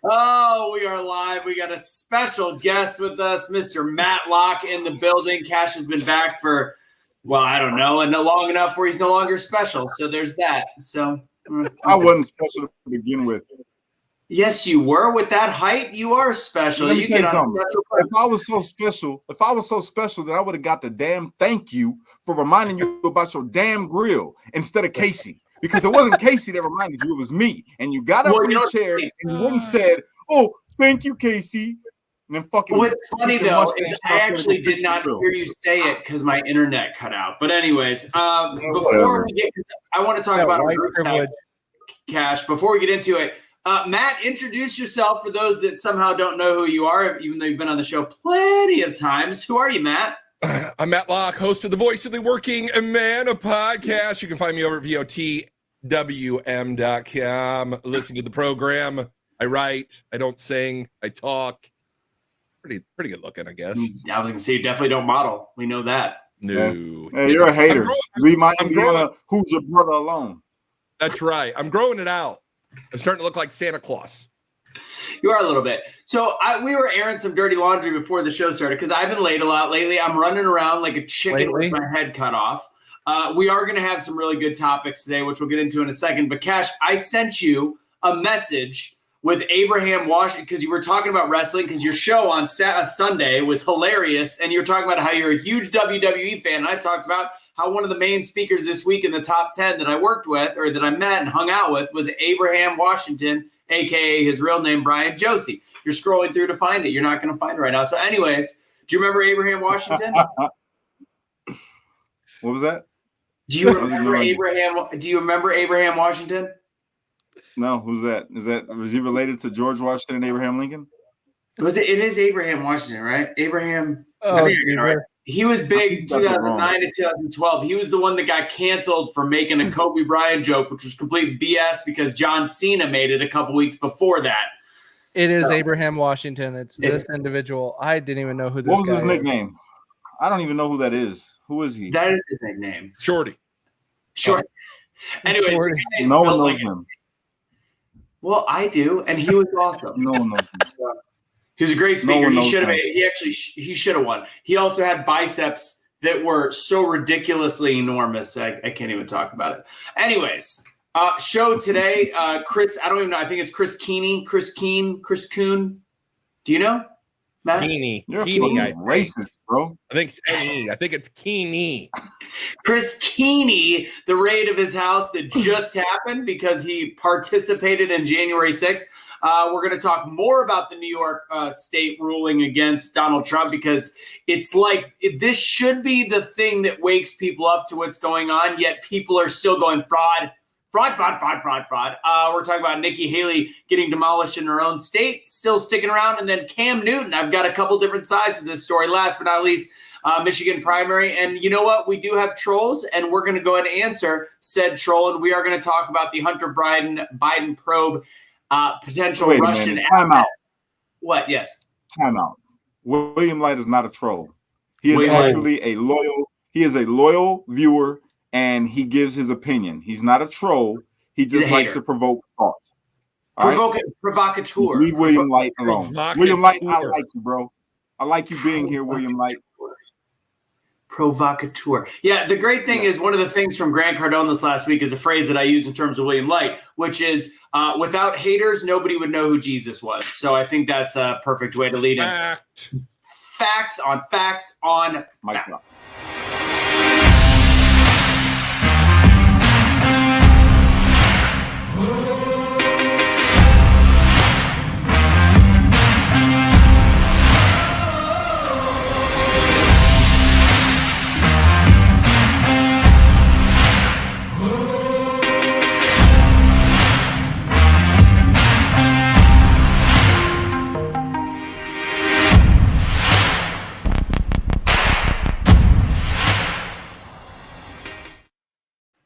Oh, we are live. We got a special guest with us, Mr. Matt Locke in the building. Cash has been back for, well, I don't know, and long enough where he's no longer special. So there's that. So I wasn't special to begin with. Yes, you were. With that height, you are special. Let me tell you something. Special. If I was so special, then I would have got the damn thank you for reminding you about your damn grill instead of Casey. Because it wasn't Casey that reminded you, it was me. And you got up from the chair and you went and said, "Oh, thank you, Casey." And then fucking. What's funny though is I actually did not hear you say it because my internet cut out. But anyways, before we get, I want to talk about our group text, Cash. Before we get into it, Matt, introduce yourself for those that somehow don't know who you are, even though you've been on the show plenty of times. Who are you, Matt? I'm Matt Locke, host of the Voice of the Working Man, a podcast. You can find me over at VOTWM.com. Listen to the program. I write. I don't sing. I talk. Pretty good looking, I guess. I was going to say you definitely don't model. We know that. No. Hey, you're a hater. Leave my Indiana Who's Your Brother alone. That's right. I'm growing it out. I'm starting to look like Santa Claus. You are a little bit. So we were airing some dirty laundry before the show started because I've been late a lot lately. I'm running around like a chicken with my head cut off. We are going to have some really good topics today, which we'll get into in a second. But Cash, I sent you a message with Abraham Washington because you were talking about wrestling because your show on Sunday was hilarious. And you were talking about how you're a huge WWE fan. And I talked about how one of the main speakers this week in the top 10 that I worked with or that I met and hung out with was Abraham Washington, a.k.a. his real name, Brian Josie. You're scrolling through to find it. You're not going to find it right now. So anyways, do you remember Abraham Washington? What was that? Do you remember Abraham Washington? No, who's that? Was he related to George Washington and Abraham Lincoln? It is Abraham Washington, right? Abraham. Oh, right. He was big in 2009 to 2012. He was the one that got canceled for making a Kobe Bryant joke, which was complete BS because John Cena made it a couple weeks before that. It is Abraham Washington. It's this individual. I didn't even know who this guy is. What was his nickname? I don't even know who that is. Who is he? That is his nickname. Shorty. Anyways, no one knows him. Well, I do, and he was awesome. No one knows him. He was a great speaker. He should have won. He also had biceps that were so ridiculously enormous. I can't even talk about it. Anyways, show today, Chris. I don't even know. I think it's Chris Keuhne. Chris Keuhne. Do you know? Matt? Keuhne. You're Keuhne, racist, bro. I think it's Keuhne. I think it's Keuhne. Chris Keuhne, the raid of his house that just happened because he participated in January 6th. We're going to talk more about the New York state ruling against Donald Trump because it's like this should be the thing that wakes people up to what's going on, yet people are still going fraud. We're talking about Nikki Haley getting demolished in her own state, still sticking around, and then Cam Newton. I've got a couple different sides of this story. Last but not least, Michigan primary. And you know what? We do have trolls, and we're going to go ahead and answer said troll, and we are going to talk about the Hunter Biden probe. Potential Russian. Time out. What? Yes. Time out. William Light is not a troll. He is actually a loyal. He is a loyal viewer, and he gives his opinion. He's not a troll. He just likes to provoke thought. Provocateur. Leave William Light alone. William Light, I like you, bro. I like you being here, William Light. Provocateur. Yeah, the great thing is one of the things from Grant Cardone this last week is a phrase that I use in terms of William Light, which is without haters, nobody would know who Jesus was. So I think that's a perfect way to lead in. Facts on facts. Mike Drop.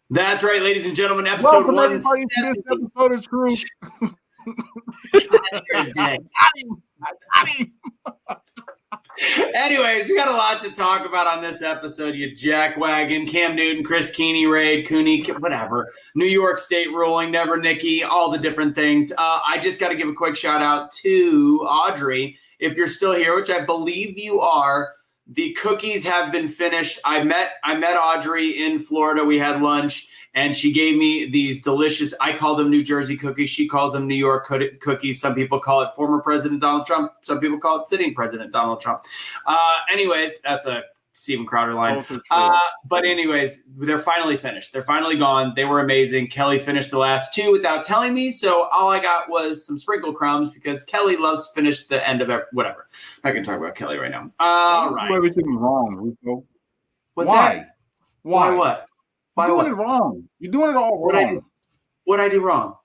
That's right, ladies and gentlemen. Episode 170. Episode of Truth. Anyways, we got a lot to talk about on this episode. You jackwagon, Cam Newton, Chris Keuhne, raid, Cooney, whatever. New York State ruling, never Nikki, all the different things. I just got to give a quick shout out to Audrey. If you're still here, which I believe you are, the cookies have been finished. I met Audrey in Florida. We had lunch. And she gave me these delicious, I call them New Jersey cookies. She calls them New York cookies. Some people call it former President Donald Trump. Some people call it sitting President Donald Trump. Anyways, that's a Steven Crowder line. But anyways, they're finally finished. They're finally gone. They were amazing. Kelly finished the last two without telling me. So all I got was some sprinkle crumbs because Kelly loves to finish the end of whatever. I can talk about Kelly right now. All right. Everything wrong, Rico. What's Why? that? Why? Why what? You're doing it wrong. You're doing it all wrong. What'd I do wrong?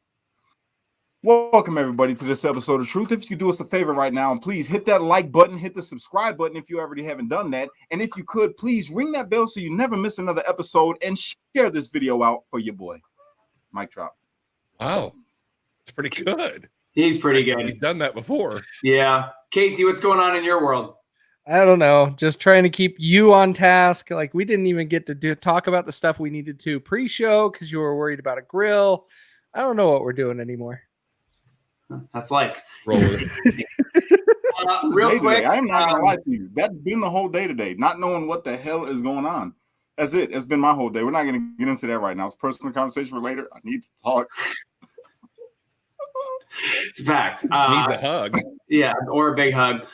Welcome, everybody, to this episode of Truth. If you could do us a favor right now, and please hit that like button, hit the subscribe button if you already haven't done that. And if you could, please ring that bell so you never miss another episode and share this video out for your boy. Mic drop. Wow. It's pretty good. He's pretty good. He's done that before. Yeah. Casey, what's going on in your world? I don't know. Just trying to keep you on task. Like, we didn't even get to talk about the stuff we needed to pre-show because you were worried about a grill. I don't know what we're doing anymore. That's life. Roll with it. Real quick. I am not going to lie to you. That's been the whole day today, not knowing what the hell is going on. That's it. It's been my whole day. We're not going to get into that right now. It's a personal conversation for later. I need to talk. It's a fact. Need a hug. Yeah, or a big hug.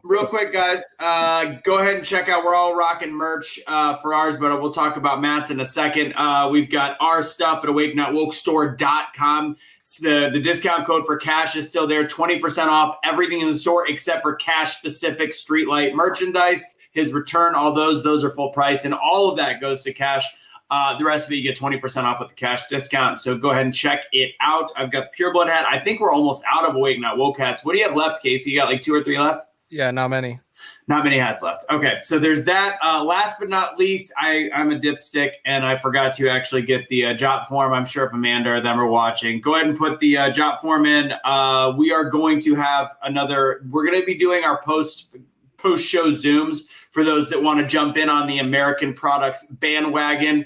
Real quick, guys, go ahead and check out. We're all rocking merch for ours, but we'll talk about Matt's in a second. We've got our stuff at awakenotwokestore.com. The discount code for Cash is still there. 20% off everything in the store except for Cash-specific Streetlight merchandise. His return, all those are full price, and all of that goes to Cash. The rest of it, you get 20% off with the Cash discount. So go ahead and check it out. I've got the Pure Blood hat. I think we're almost out of Awake Not Woke hats. What do you have left, Casey? You got like 2 or 3 left? Yeah, not many. Not many hats left. Okay, so there's that. Last but not least, I'm a dipstick, and I forgot to actually get the Jot form. I'm sure if Amanda or them are watching, go ahead and put the Jot form in. We are going to have we're going to be doing our post-show Zooms for those that want to jump in on the American products bandwagon.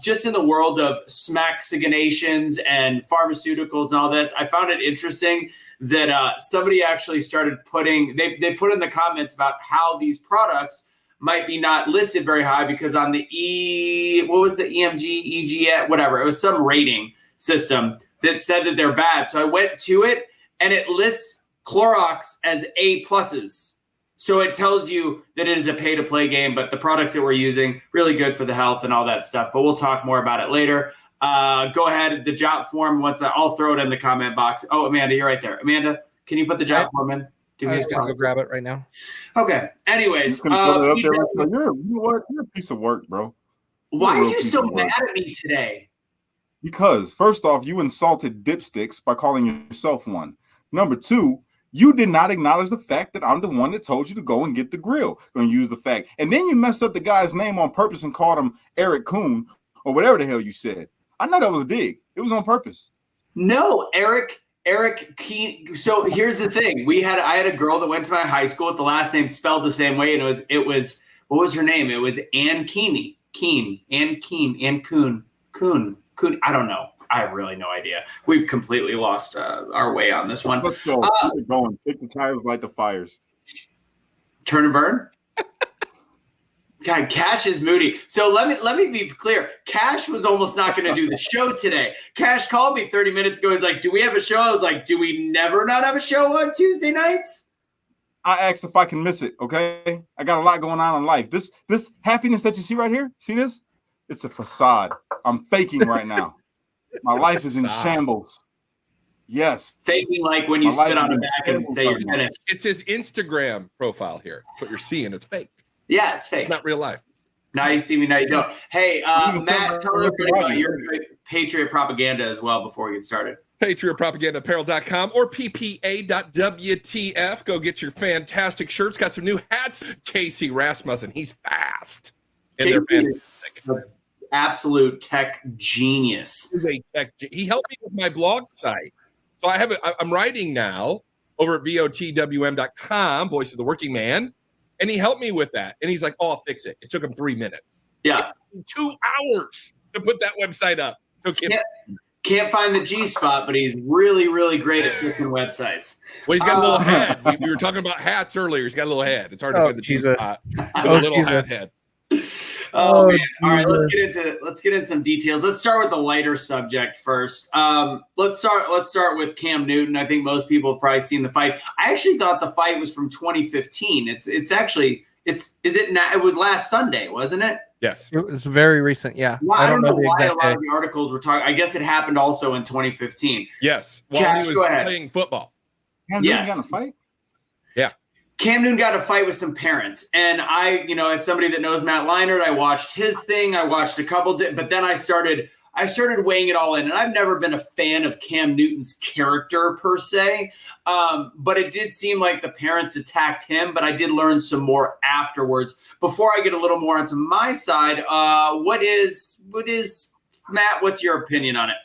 Just in the world of smaxiganations and pharmaceuticals and all this, I found it interesting that somebody actually started they put in the comments about how these products might be not listed very high because on the EMG, whatever, it was some rating system that said that they're bad. So I went to it and it lists Clorox as A pluses. So it tells you that it is a pay-to-play game, but the products that we're using, really good for the health and all that stuff. But we'll talk more about it later. Go ahead, the Jot form, I'll throw it in the comment box. Oh, Amanda, you're right there. Amanda, can you put the Jot form in? I'm just going to go grab it right now. Okay. Anyways. You know what? You're a piece of work, bro. Why are you so mad at me today? Because, first off, you insulted dipsticks by calling yourself one. Number 2, you did not acknowledge the fact that I'm the one that told you to go and get the grill. Going to use the fact. And then you messed up the guy's name on purpose and called him Eric Keuhne or whatever the hell you said. I know that was a dig. It was on purpose. No, Eric Keuhne. So here's the thing. I had a girl that went to my high school with the last name spelled the same way. And it was what was her name? It was Ann Keuhne. Ann Keuhne. I don't know. I have really no idea. We've completely lost our way on this one. Let's go. Keep it going. Kick the tires, light the fires. Turn and burn. God, Cash is moody. So let me be clear. Cash was almost not going to do the show today. Cash called me 30 minutes ago. He's like, "Do we have a show?" I was like, "Do we never not have a show on Tuesday nights?" I asked if I can miss it. Okay, I got a lot going on in life. This happiness that you see right here. See this? It's a facade. I'm faking right now. My life is in shambles. Yes. Faking like when you spit on the back and say you're finished. It's his Instagram profile here. That's what you're seeing. It's fake. Yeah, it's fake. It's not real life. Now you see me, now you don't. Hey, Matt, tell everybody about your Patriot propaganda as well before we get started. PatriotPropagandaApparel.com or PPA.WTF. Go get your fantastic shirts. Got some new hats. Casey Rasmussen. He's fast. And they're fantastic. Absolute tech genius. He helped me with my blog site. So I'm writing now, over at VOTWM.com, Voice of the Working Man. And he helped me with that. And he's like, oh, I'll fix it. It took him 3 minutes. Yeah. 2 hours to put that website up. Took him. Can't find the G spot, but he's really, really great at fixing websites. Well, he's got a little head. We were talking about hats earlier. He's got a little head. It's hard to find the G spot. A little hat head. Oh man! All right, let's get into some details. Let's start with the lighter subject first. Let's start with Cam Newton. I think most people have probably seen the fight. I actually thought the fight was from 2015. It was last Sunday, wasn't it? Yes, it was very recent. Yeah, well, I don't know why a lot of the articles were talking. I guess it happened also in 2015. Yes, while he was playing football. Cam Newton got in a fight. Yeah. Cam Newton got a fight with some parents, and I, as somebody that knows Matt Leinart, I watched his thing. I watched a couple, but then I started weighing it all in, and I've never been a fan of Cam Newton's character per se, but it did seem like the parents attacked him. But I did learn some more afterwards. Before I get a little more onto my side, what is Matt? What's your opinion on it?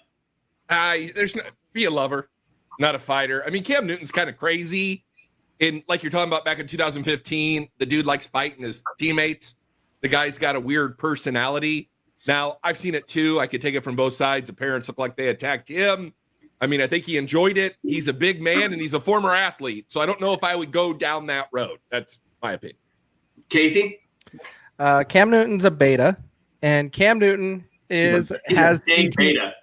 Be a lover, not a fighter. I mean, Cam Newton's kind of crazy. Like you're talking about back in 2015, the dude likes fighting his teammates. The guy's got a weird personality. Now, I've seen it too. I could take it from both sides. The parents look like they attacked him. I mean, I think he enjoyed it. He's a big man and he's a former athlete. So I don't know if I would go down that road. That's my opinion. Casey? Cam Newton's a beta, and Cam Newton has beta.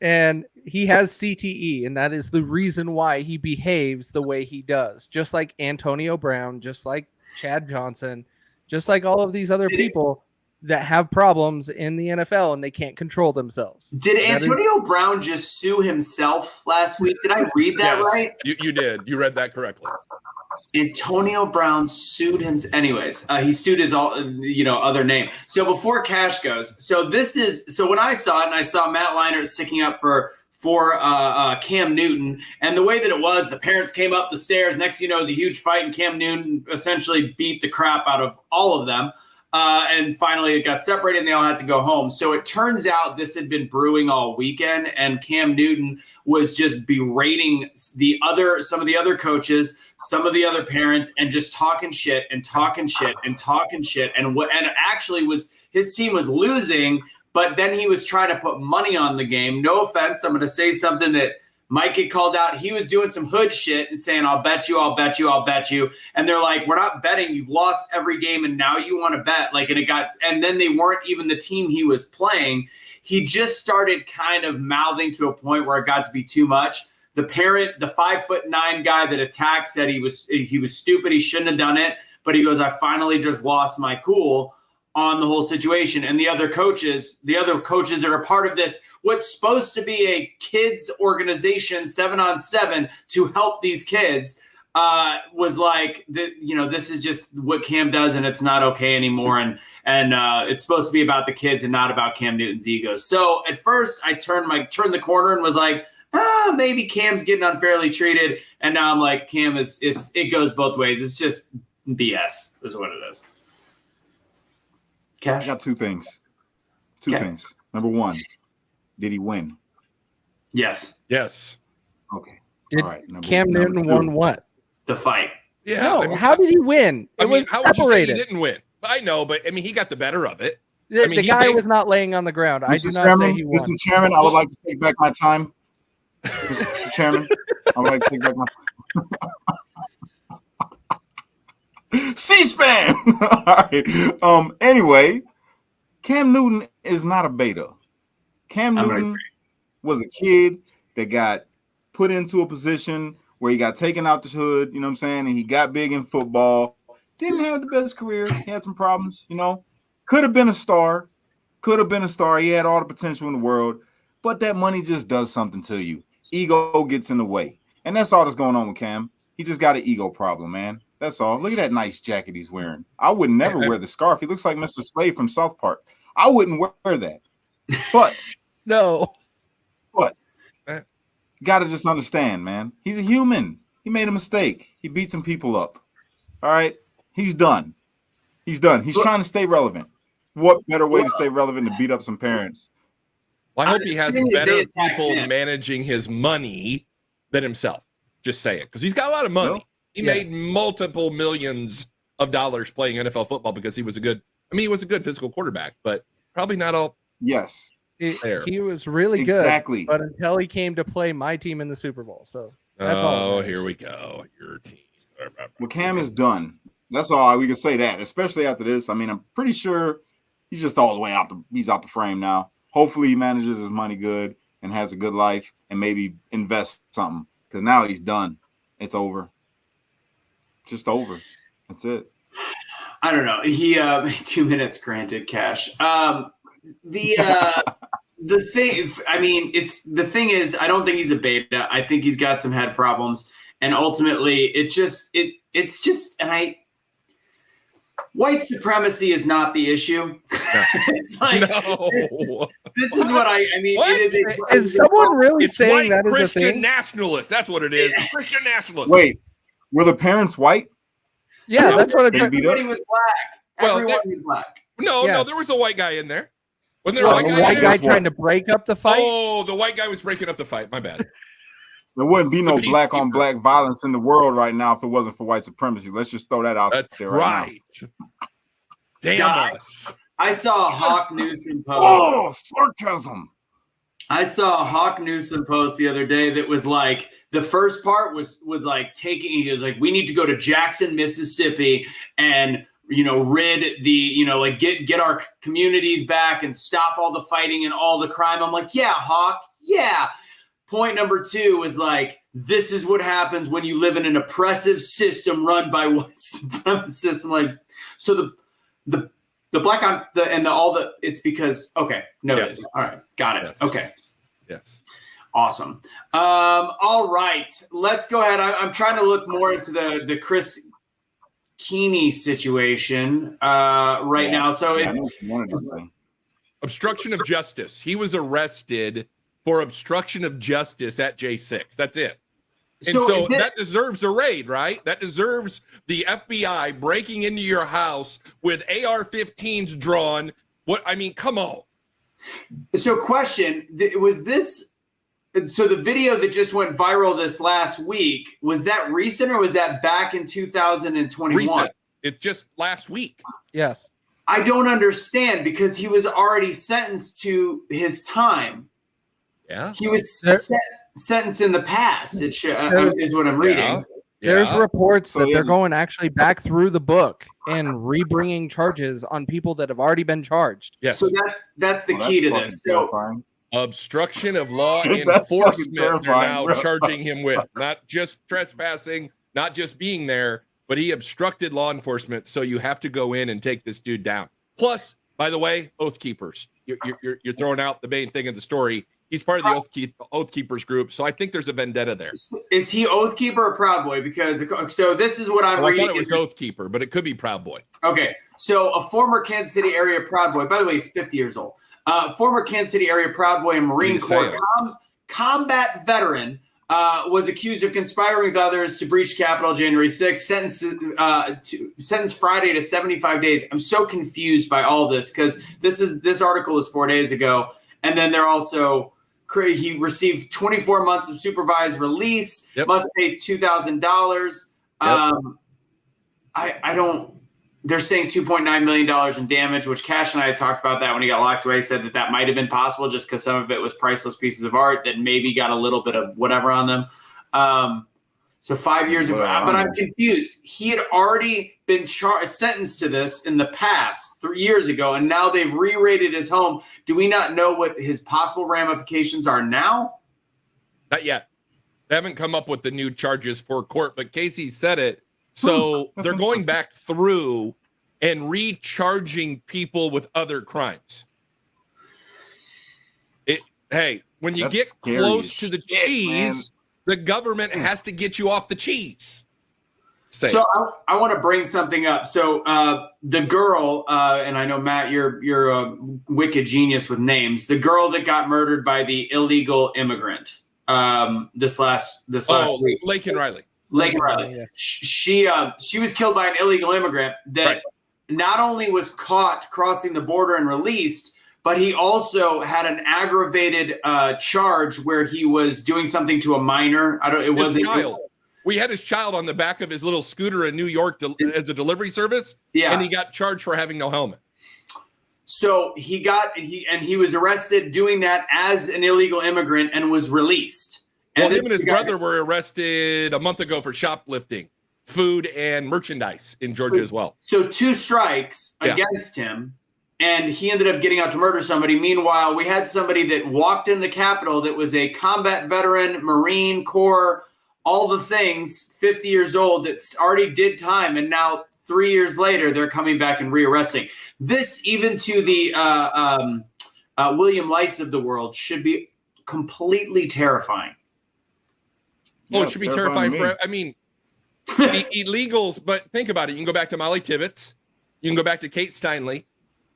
And he has CTE, and that is the reason why he behaves the way he does. Just like Antonio Brown, just like Chad Johnson, just like all of these other people that have problems in the NFL and they can't control themselves. Did Antonio Brown just sue himself last week? Did I read that right? You did. You read that correctly. Antonio Brown sued him. Anyways, he sued his other name. So before Cash goes, so when I saw it and I saw Matt Leinart sticking up for Cam Newton, and the way that it was, the parents came up the stairs. Next thing you know, it was a huge fight, and Cam Newton essentially beat the crap out of all of them. And finally it got separated and they all had to go home. So it turns out this had been brewing all weekend, and Cam Newton was just berating some of the other coaches, some of the other parents, and just talking shit. And actually his team was losing, but then he was trying to put money on the game. No offense. I'm going to say something that might get called out. He was doing some hood shit and saying, I'll bet you. And they're like, we're not betting. You've lost every game and now you want to bet. And then they weren't even the team he was playing. He just started kind of mouthing to a point where it got to be too much. The parent, the 5'9" guy that attacked, said he was stupid. He shouldn't have done it. But he goes, I finally just lost my cool on the whole situation. And the other coaches that are part of this, what's supposed to be a kids organization 7-on-7 to help these kids, was like, this is just what Cam does and it's not okay anymore. And it's supposed to be about the kids and not about Cam Newton's ego. So at first I turned the corner and was like, maybe Cam's getting unfairly treated. And now I'm like, Cam it goes both ways. It's just BS is what it is. Cash? I got two things. Two things. Number one, did he win? Yes. Okay. Did all right. Cam Newton won what? The fight. Yeah. No, how did he win? How would you say he didn't win? I know, but I mean, he got the better of it. The guy was not laying on the ground. I do not say he won. Mr. Chairman, I would like to take back my time. Mr. Chairman, I would like to take back my C-SPAN. All right. Anyway, Cam Newton is not a beta. Cam Newton was a kid that got put into a position where he got taken out the hood, you know what I'm saying? And he got big in football. Didn't have the best career. He had some problems, Could have been a star. He had all the potential in the world. But that money just does something to you. Ego gets in the way. And that's all that's going on with Cam. He just got an ego problem, man. That's all. Look at that nice jacket he's wearing. I would never wear the scarf. He looks like Mr. Slade from South Park. I wouldn't wear that. But no. But gotta just understand, man. He's a human. He made a mistake. He beat some people up. All right. He's done. He's trying to stay relevant. What better way to stay relevant to beat up some parents? Well, I hope he has better people managing his money than himself. Just say it, because he's got a lot of money. Well, he made multiple millions of dollars playing NFL football because he was a good physical quarterback, but probably not all. Yes. He was really good. Exactly. But until he came to play my team in the Super Bowl. So that's all. Oh, here we go. Your team. Well, Cam is done. That's all we can say that, especially after this. I mean, I'm pretty sure he's just all the way out. He's out the frame now. Hopefully he manages his money good and has a good life and maybe invest something, because now he's done. It's over. Just over. That's it. I don't know. He 2 minutes granted, Cash. The thing, I mean, the thing is, I don't think he's a beta. I think he's got some head problems, and ultimately, it's just, white supremacy is not the issue. It's like, this is what I mean. What? Is someone really It's saying white that is a Christian thing? nationalists. That's what it is. Christian nationalists. Wait, were the parents white? Yeah, that's what everybody was black. Well, Everyone was black. No, there was a white guy in there. Wasn't there a white the guy? white in guy there? trying to break up the fight. Oh, the white guy was breaking up the fight. My bad. There wouldn't be no The black on peacekeeper. black violence in the world right now if it wasn't for white supremacy. Let's just throw that out That's there right. Damn God, us. I saw a Hawk Newsom post. Oh, sarcasm. I saw a Hawk Newsom post the other day that was like, the first part was like he was like, we need to go to Jackson, Mississippi and, rid the, get our communities back and stop all the fighting and all the crime. I'm like, yeah, Hawk. Yeah. Point number 2 was like, this is what happens when you live in an oppressive system run by white supremacists. I'm like, so the black on the it's because, okay. No. Yes. All right. Got it. Yes. Okay. Yes. Awesome. All right, let's go ahead. I'm trying to look more into the Chris Keuhne situation now. So it's Obstruction of justice. He was arrested for obstruction of justice at J6. That's it. And so that deserves a raid, right? That deserves the FBI breaking into your house with AR-15s drawn. Come on. So question, was this so the video that just went viral this last week, was that recent or was that back in 2021? Recent. It's just last week. Yes. I don't understand, because he was already sentenced to his time. Yeah. He was sentenced in the past. It is what I'm reading. Yeah. There's reports that So, they're going actually back through the book and re-bringing charges on people that have already been charged. Yes. So that's the key to this. So obstruction of law That's enforcement they're terrifying, now bro. charging him with. Not just trespassing, not just being there, but he obstructed law enforcement. So you have to go in and take this dude down. Plus, by the way, Oath Keepers. You're throwing out the main thing of the story. He's part of the Oath Keepers group. So I think there's a vendetta there. is he Oath Keeper or Proud Boy? Because so this is what I'm reading. I thought it was Oath Keeper, but it could be Proud Boy. Okay, so a former Kansas City area Proud Boy. By the way, he's 50 years old. Former Kansas City area Proud Boy and Marine Corps combat veteran was accused of conspiring with others to breach Capitol January 6th, sentenced Friday to 75 days. I'm so confused by all this, because this article is 4 days ago, and then they're also he received 24 months of supervised release. Yep. Must pay $2,000. I don't. They're saying $2.9 million in damage, which Cash and I had talked about that when he got locked away. He said that might have been possible just because some of it was priceless pieces of art that maybe got a little bit of whatever on them. So 5 years ago, but I'm confused. He had already been sentenced to this in the past 3 years ago, and now they've re-rated his home. Do we not know what his possible ramifications are now? Not yet. They haven't come up with the new charges for court, but Casey said it. So they're going back through and recharging people with other crimes. When you get close to the cheese, the government has to get you off the cheese. So I want to bring something up. So the girl, and I know, Matt, you're a wicked genius with names. The girl that got murdered by the illegal immigrant this last week. Laken Riley. Laken Riley. Yeah. She was killed by an illegal immigrant that not only was caught crossing the border and released, but he also had an aggravated charge where he was doing something to a minor. We had his child on the back of his little scooter in New York as a delivery service, and he got charged for having no helmet. So he was arrested doing that as an illegal immigrant and was released. Well, him and his brother were arrested a month ago for shoplifting food and merchandise in Georgia as well. So 2 strikes against him, and he ended up getting out to murder somebody. Meanwhile, we had somebody that walked in the Capitol that was a combat veteran, Marine Corps, all the things, 50 years old, that's already did time, and now 3 years later, they're coming back and rearresting. This, even to the William Lights of the world, should be completely terrifying. Oh, it should be terrifying for, I mean, illegals, but think about it. You can go back to Molly Tibbetts. You can go back to Kate Steinle.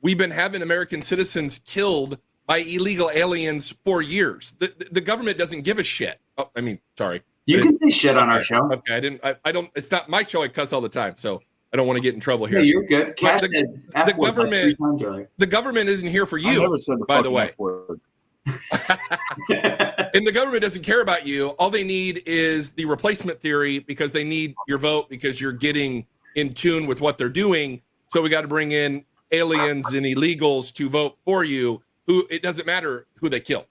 We've been having American citizens killed by illegal aliens for years. The government doesn't give a shit. Oh, I mean, sorry. You can say shit on our show. Okay, I don't, it's not my show. I cuss all the time, so I don't want to get in trouble here. Yeah, you're good. The government isn't here for you, by the way. And the government doesn't care about you. All they need is the replacement theory because they need your vote because you're getting in tune with what they're doing. So we got to bring in aliens and illegals to vote for you. Who it doesn't matter who they kill.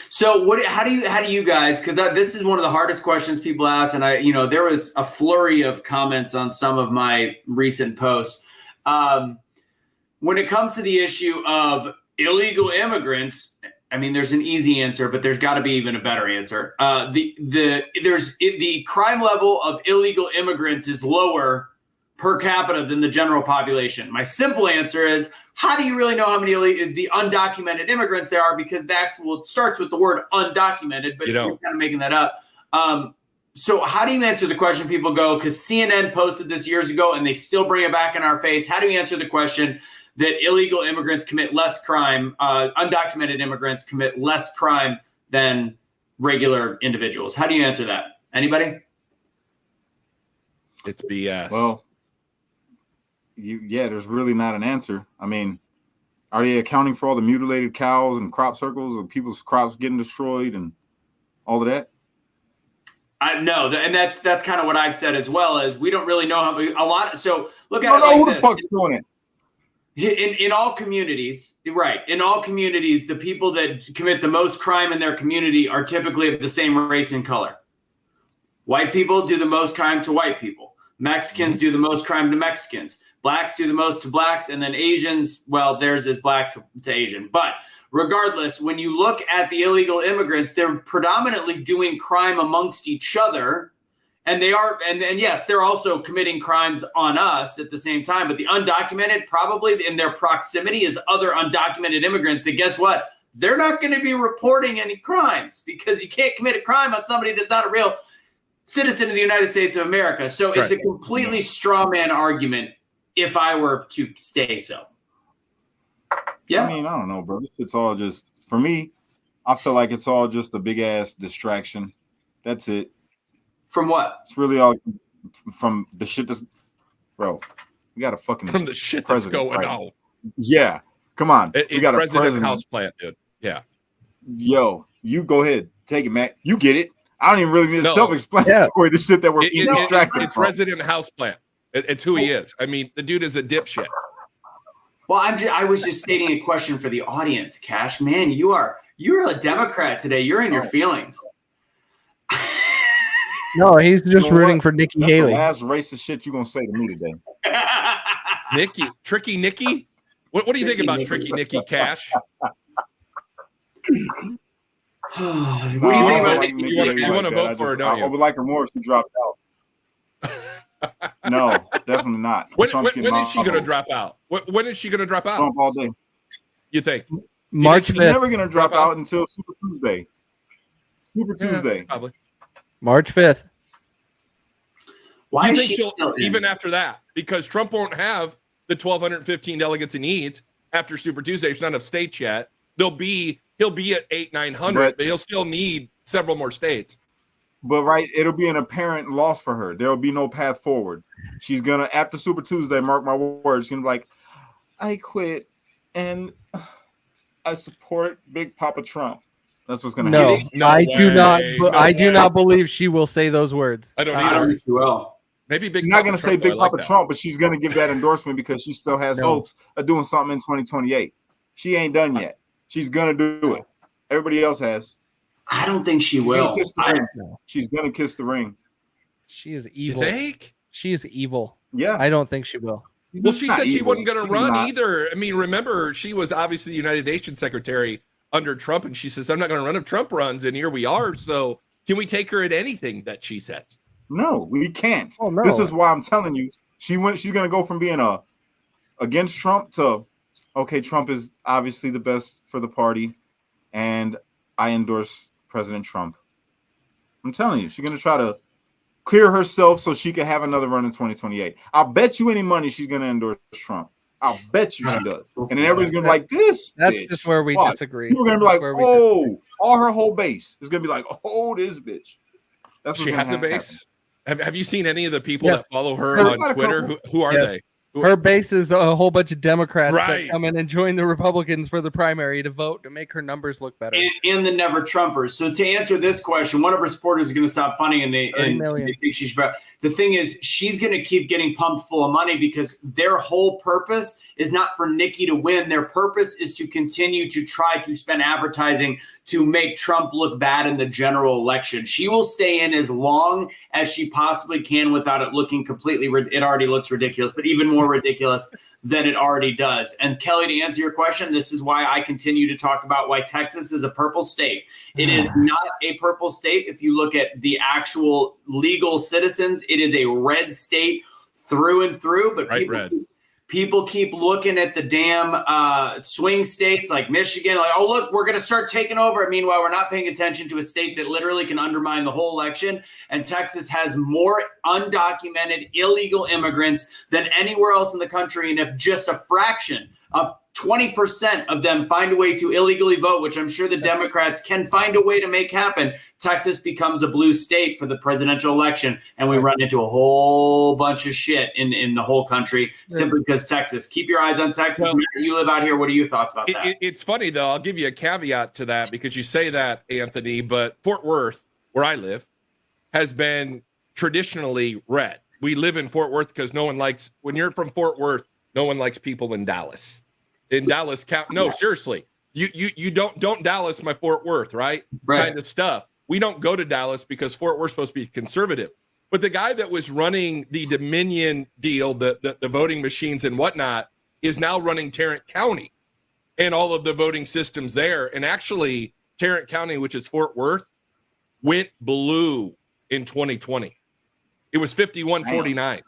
So how do you guys? Because this is one of the hardest questions people ask, and there was a flurry of comments on some of my recent posts. When it comes to the issue of illegal immigrants, I mean, there's an easy answer, but there's got to be even a better answer. The crime level of illegal immigrants is lower per capita than the general population. My simple answer is, how do you really know how many the undocumented immigrants there are? Because it starts with the word undocumented, but you're kind of making that up. So how do you answer the question? People go, because CNN posted this years ago and they still bring it back in our face. How do you answer the question that illegal immigrants commit less crime, undocumented immigrants commit less crime than regular individuals? How do you answer that? Anybody? It's BS. Well, there's really not an answer. I mean, are they accounting for all the mutilated cows and crop circles and people's crops getting destroyed and all of that? No, and that's kind of what I've said as well. As we don't really know how a lot. So look at who the fuck's doing it. In all communities, right? In all communities, the people that commit the most crime in their community are typically of the same race and color. White people do the most crime to white people. Mexicans do the most crime to Mexicans. Blacks do the most to blacks, and then Asians, well, theirs is black to Asian. But regardless, when you look at the illegal immigrants, they're predominantly doing crime amongst each other. And they are, and yes, they're also committing crimes on us at the same time. But the undocumented, probably in their proximity, is other undocumented immigrants. And guess what? They're not going to be reporting any crimes because you can't commit a crime on somebody that's not a real citizen of the United States of America. So it's a completely straw man argument if I were to say so. Yeah. I mean, I don't know, bro. It's all just, for me, I feel like it's all just a big ass distraction. That's it. From what? It's really all from the shit that's, bro. We got a fucking from the shit that's going on. Yeah, come on. We got a president houseplant, dude. Yeah. Yo, you go ahead, take it, Matt. You get it. I don't even really need a self-explanatory. The shit that we're being distracted. It's resident houseplant. It's who he is. I mean, the dude is a dipshit. Well, I was just stating a question for the audience, Cash. Man, you're a Democrat today. You're in your feelings. No, he's just rooting for Nikki Haley. That's the last racist shit you're gonna say to me today. Tricky Nikki? What do you think about Tricky Nikki, Cash? What do you think about Nikki? You want to vote for her, don't you? I would like her more if she dropped out. No, definitely not. When is she going to drop out? When is she going to drop out? Trump all day. You think? March 5th. She's never going to drop out until Super Tuesday. Tuesday. Probably. March 5th. Why you is think she'll even after that? Because Trump won't have the 1,215 delegates he needs after Super Tuesday. There's not enough states yet. He'll be at 800-900, but he'll still need several more states. But it'll be an apparent loss for her. There'll be no path forward. She's gonna, after Super Tuesday, mark my words, she's gonna be like, I quit and I support Big Papa Trump. That's what's going to No, happen. No I do not. way. I No do way. not believe she will say those words. I don't I either. don't think she will. Maybe Big She's not Papa going to say Trump, though. Big I like Papa that. Trump, but she's going to give that endorsement because she still has No. hopes of doing something in 2028. She ain't done yet. She's going to do it. Everybody else has. I don't think she She's will. going to kiss the ring. No. She's going to kiss the ring. She is You evil. think? She is evil. Yeah. I don't think she will. Well, she Not said she evil. wasn't going to She's run not. either. I mean, remember, she was obviously the United Nations secretary under Trump, and she says, I'm not going to run if Trump runs, and here we are. So can we take her at anything that she says? No, we can't. Oh, no. This is why I'm telling you. She's going to go from being against Trump to, okay, Trump is obviously the best for the party, and I endorse President Trump. I'm telling you, she's going to try to clear herself so she can have another run in 2028. I'll bet you any money she's going to endorse Trump. I'll bet you she does. And then everybody's going to be like, this That's bitch. just where we Watch. disagree. People are going to be like, That's where we disagree. all her whole base is going to be like, oh, this bitch. That's what's She gonna has a happen. base. Have you seen any of the people Yeah. that follow her There's on got a Twitter? couple. Who are Yeah. they? Her base is a whole bunch of Democrats Right. that come in and join the Republicans for the primary to vote to make her numbers look better. And the never Trumpers. So to answer this question, one of her supporters is going to stop funding, and 30 million. they think she should. The thing is, she's going to keep getting pumped full of money because their whole purpose is not for Nikki to win. Their purpose is to continue to try to spend advertising to make Trump look bad in the general election. She will stay in as long as she possibly can without it looking completely. It already looks ridiculous, but even more ridiculous than it already does. And Kelly, to answer your question, this is why I continue to talk about why Texas is a purple state. It is not a purple state. If you look at the actual legal citizens, it is a red state through and through. But people keep looking at the damn swing states like Michigan, like, oh, look, we're going to start taking over. Meanwhile, we're not paying attention to a state that literally can undermine the whole election. And Texas has more undocumented illegal immigrants than anywhere else in the country. And if just a fraction of 20% of them find a way to illegally vote, which I'm sure the Democrats can find a way to make happen, Texas becomes a blue state for the presidential election. And we run into a whole bunch of shit in the whole country simply because Texas. Keep your eyes on Texas. Well, Matt, you live out here. What are your thoughts about that? It's funny, though. I'll give you a caveat to that because you say that, Anthony, but Fort Worth, where I live, has been traditionally red. We live in Fort Worth because when you're from Fort Worth, no one likes people in Dallas. In Dallas, seriously, you don't Dallas my Fort Worth, right? Kind of stuff. We don't go to Dallas because Fort Worth's supposed to be conservative. But the guy that was running the Dominion deal, the voting machines and whatnot, is now running Tarrant County and all of the voting systems there. And actually, Tarrant County, which is Fort Worth, went blue in 2020. It was 51-49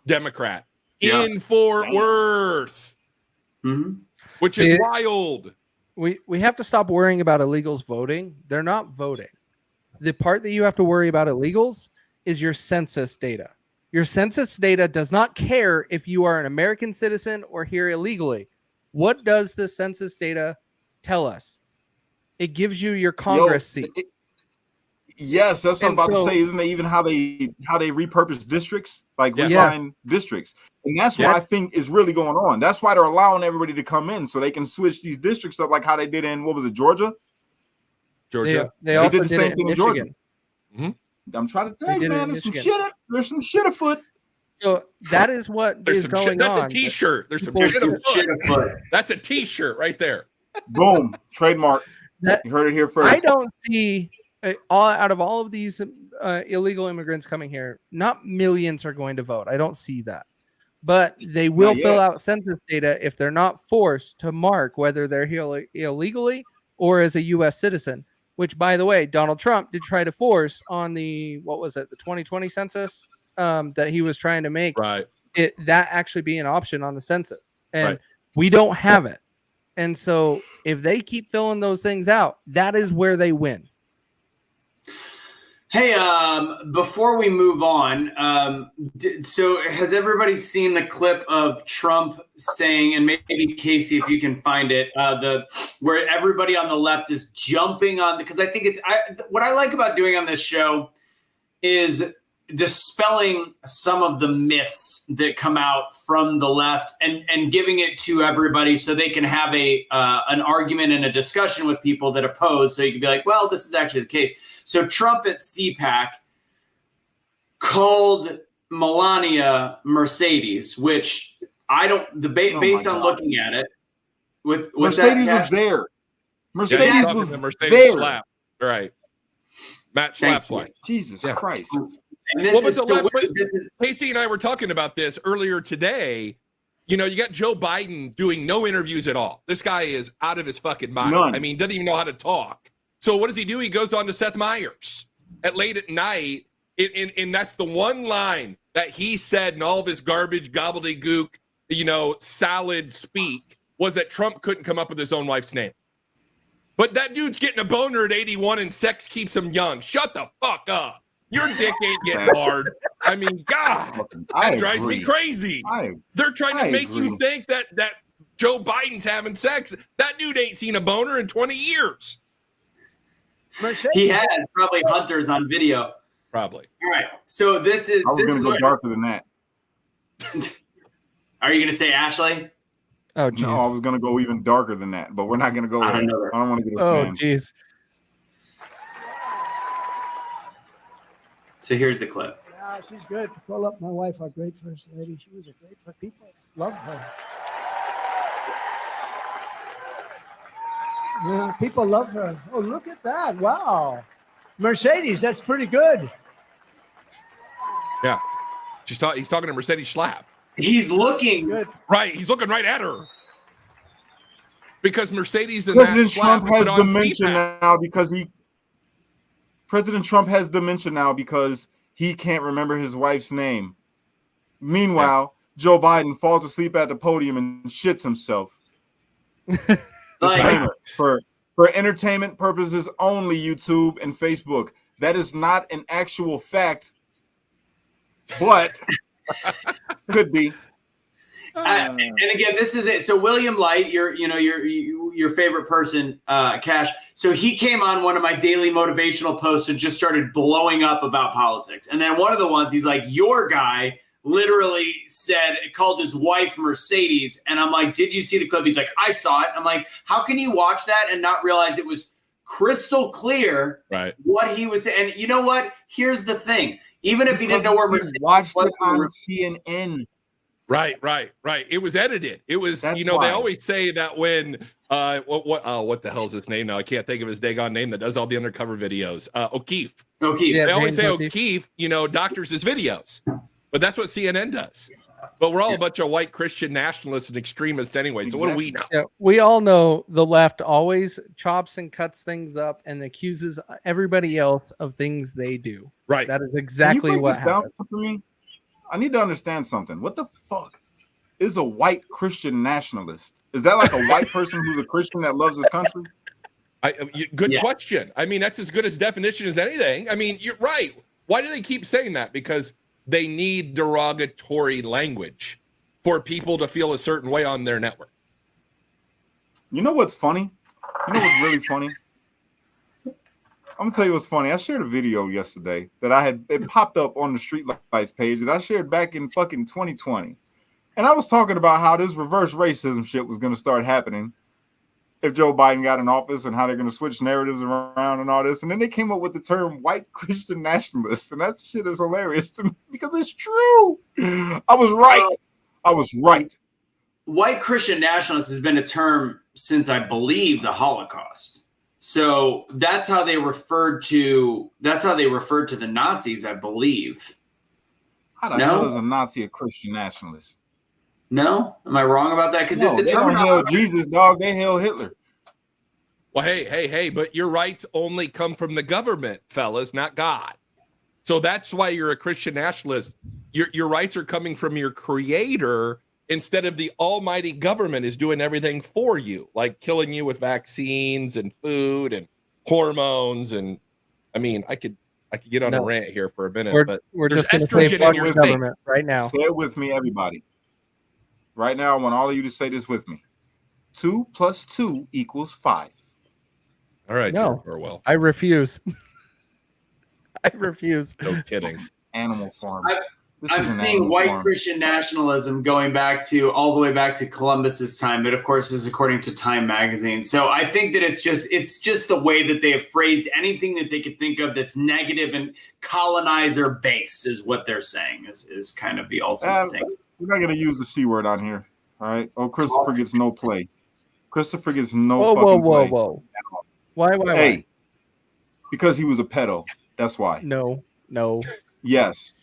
Democrat in Fort Worth. Mm-hmm. Which is wild. We have to stop worrying about illegals voting. They're not voting. The part that you have to worry about illegals is your census data. Your census data does not care if you are an American citizen or here illegally. What does the census data tell us? It gives you your Congress seat. Yes, that's what I'm about to say. Isn't that even how they repurpose districts, like refine districts? And that's what I think is really going on. That's why they're allowing everybody to come in so they can switch these districts up, like how they did in Georgia. They also did the same thing in Georgia. Mm-hmm. I'm trying to tell you, man, there's some shit afoot. So that is what is going on. That's a T-shirt. There's some shit afoot. That's a T-shirt right there. Boom, trademark. You heard it here first. I don't see out of all of these illegal immigrants coming here, not millions are going to vote. I don't see that. But they will fill out census data if they're not forced to mark whether they're here illegally or as a U.S. citizen, which, by the way, Donald Trump did try to force on the 2020 census that he was trying to make that actually be an option on the census. And we don't have it. And so if they keep filling those things out, that is where they win. Hey, before we move on, so has everybody seen the clip of Trump saying, and maybe Casey, if you can find it, where everybody on the left is jumping on, because I think what I like about doing on this show is dispelling some of the myths that come out from the left and giving it to everybody so they can have an argument and a discussion with people that oppose. So you can be like, well, this is actually the case. So Trump at CPAC called Melania Mercedes, which I don't debate based on looking at it. With Mercedes that, was there. Mercedes was Mercedes there. Slap. Right. Matt Schlapp's wife. Jesus Christ. And this is Casey and I were talking about this earlier today. You know, you got Joe Biden doing no interviews at all. This guy is out of his fucking mind. None. I mean, doesn't even know how to talk. So what does he do? He goes on to Seth Meyers at late at night. And that's the one line that he said in all of his garbage, gobbledygook, salad speak, was that Trump couldn't come up with his own wife's name. But that dude's getting a boner at 81 and sex keeps him young. Shut the fuck up. Your dick ain't getting hard. I mean, God, that drives me crazy. They're trying to make you think that Joe Biden's having sex. That dude ain't seen a boner in 20 years. He has probably hunters on video. Probably. All right. So this is. I was going to go darker than that. Are you going to say Ashley? Oh, geez. No, I was going to go even darker than that, but we're not going to go there. I don't want to get us banned. Oh, jeez. So here's the clip. Yeah, she's good. Call up my wife, our great first lady. She was a great first. People love her. Yeah, people love her. Oh, look at that. Wow. Mercedes, that's pretty good. Yeah. He's talking to Mercedes Schlapp. He's looking good. Right. He's looking right at her. Because Mercedes and President Matt Trump Schlapp has dementia now because President Trump has dementia now because he can't remember his wife's name. Meanwhile, Joe Biden falls asleep at the podium and shits himself. For entertainment purposes only, YouTube and Facebook. That is not an actual fact, but could be. And again, this is it. So William Light, your favorite person, Cash. So he came on one of my daily motivational posts and just started blowing up about politics. And then one of the ones, he's like, your guy literally called his wife Mercedes. And I'm like, did you see the clip? He's like, I saw it. I'm like, how can you watch that and not realize it was crystal clear what he was saying? And you know what? Here's the thing. Even if he didn't know where Mercedes watched it on CNN. Right. It was edited. It was, they always say that when what the hell's his name now? I can't think of his daggone name that does all the undercover videos. O'Keefe. Yeah, they always say O'Keefe, doctors his videos. But that's what CNN does. But we're all a bunch of white Christian nationalists and extremists anyway. So what do we know? Yeah, we all know the left always chops and cuts things up and accuses everybody else of things they do. Right. That is exactly what happens. For me? I need to understand something. What the fuck is a white Christian nationalist? Is that like a white person who's a Christian that loves his country? Good question. I mean, that's as good as definition as anything. I mean, you're right. Why do they keep saying that? Because they need derogatory language for people to feel a certain way on their network. You know what's funny? You know what's really funny? I'm gonna tell you what's funny. I shared a video yesterday that it popped up on the Streetlights page that I shared back in fucking 2020. And I was talking about how this reverse racism shit was gonna start happening if Joe Biden got in office and how they're gonna switch narratives around and all this. And then they came up with the term white Christian nationalist. And that shit is hilarious to me because it's true. I was right. White Christian nationalist has been a term since, I believe, the Holocaust. So that's how they referred to the Nazis, I believe. How the hell is a Nazi a Christian nationalist? No? Am I wrong about that? Because they don't hail Jesus, dog. They hail Hitler. Well, hey, but your rights only come from the government, fellas, not God. So that's why you're a Christian nationalist. Your rights are coming from your creator instead of the almighty government is doing everything for you, like killing you with vaccines and food and hormones. And I mean, I could get on a rant here for a minute, but we're just going to say fuck the government right now. Say it with me, everybody. Right now, I want all of you to say this with me. 2 + 2 = 5. All right, no, Orwell. I refuse. I refuse. No kidding. animal farm. I'm seeing white Christian nationalism going back to all the way back to Columbus's time, but of course is according to Time magazine. So I think that it's just the way that they have phrased anything that they could think of that's negative and colonizer based is what they're saying is kind of the ultimate thing. We're not going to use the C word on here. All right. Oh, Christopher gets no play. Christopher gets no fucking play. Whoa. Why? Hey, because he was a pedo. That's why. No. Yes.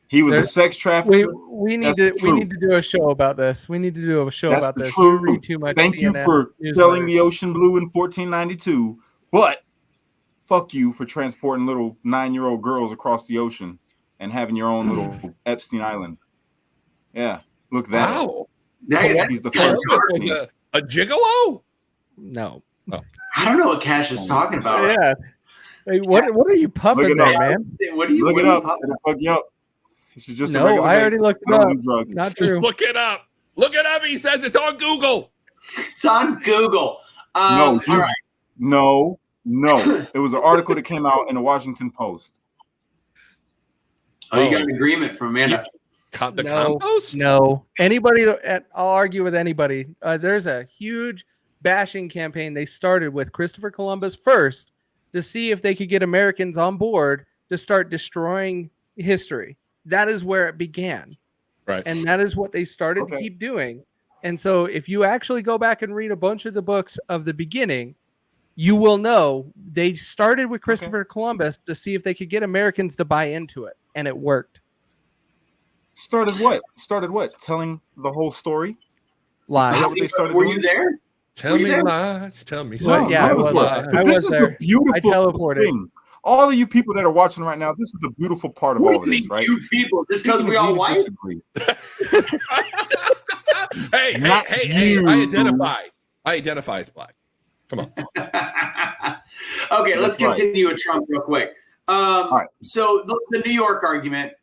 He was a sex trafficker. We need to do a show about this. We need to do a show That's about the this. truth. You read too much. Thank you for selling the ocean blue in 1492, but fuck you for transporting little 9-year-old girls across the ocean and having your own little Epstein Island. Yeah, look that. Wow. He's the first. A gigolo? No. Oh. I don't know what Cash is talking about. Yeah. Hey, what are you puffing there, man? What are you look it up? It'll fuck you up. This is just no, I already looked it up. Not true. Just look it up. Look it up. He says it's on Google. It's on Google. No. All right. No. It was an article that came out in the Washington Post. Oh, you got an agreement from Amanda. The compost? No. Anybody, I'll argue with anybody. There's a huge bashing campaign they started with Christopher Columbus first to see if they could get Americans on board to start destroying history. That is where it began. Right. And that is what they started to keep doing. And so if you actually go back and read a bunch of the books of the beginning, you will know they started with Christopher Columbus to see if they could get Americans to buy into it. And it worked. Started what? Telling the whole story? Lies. Were you there? Tell me lies. Tell me Well, something. yeah, I was there. This is the beautiful I teleported. thing. All of you people that are watching right now, this is the beautiful part of all of this, right? You people, just because we all white. Hey, I identify as black. Come on. Okay, let's continue with Trump real quick. Right. So the New York argument,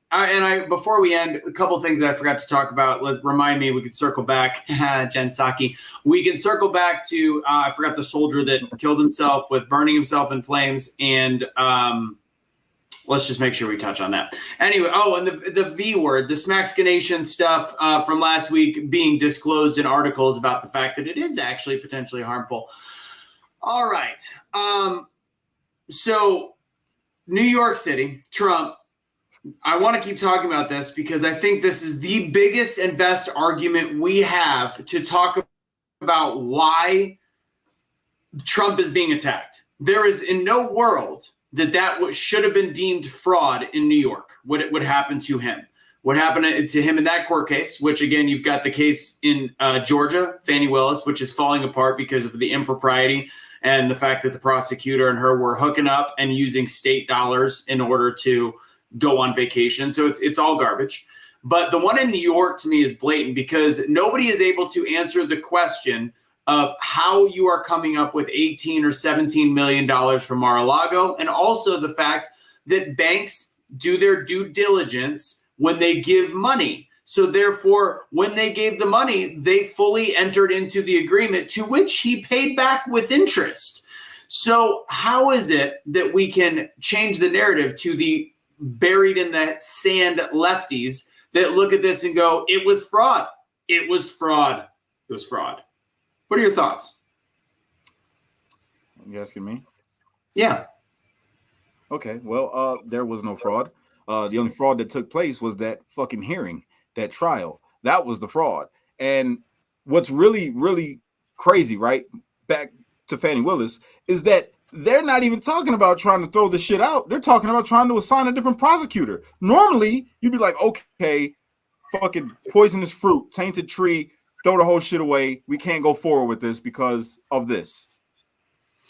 before we end, a couple things that I forgot to talk about. Remind me, we could circle back, Jen Psaki. We can circle back to, I forgot the soldier that killed himself with burning himself in flames. And let's just make sure we touch on that. Anyway, and the V word, the Smaxconation stuff from last week being disclosed in articles about the fact that it is actually potentially harmful. All right. So New York City, Trump, I want to keep talking about this because I think this is the biggest and best argument we have to talk about why Trump is being attacked. There is in no world that should have been deemed fraud in New York. What would happen to him? What happened to him in that court case, which again, you've got the case in Georgia, Fani Willis, which is falling apart because of the impropriety and the fact that the prosecutor and her were hooking up and using state dollars in order to go on vacation. So it's all garbage. But the one in New York to me is blatant because nobody is able to answer the question of how you are coming up with $18 or $17 million from Mar-a-Lago. And also the fact that banks do their due diligence when they give money. So therefore, when they gave the money, they fully entered into the agreement to which he paid back with interest. So how is it that we can change the narrative to the buried in the sand lefties that look at this and go, it was fraud. It was fraud. It was fraud. What are your thoughts? You asking me? Yeah. Okay. Well, there was no fraud. The only fraud that took place was that fucking hearing, that trial. That was the fraud. And what's really, really crazy, right? Back to Fani Willis, is that they're not even talking about trying to throw the shit out. They're talking about trying to assign a different prosecutor. Normally, you'd be like, okay, fucking poisonous fruit, tainted tree, throw the whole shit away. We can't go forward with this because of this.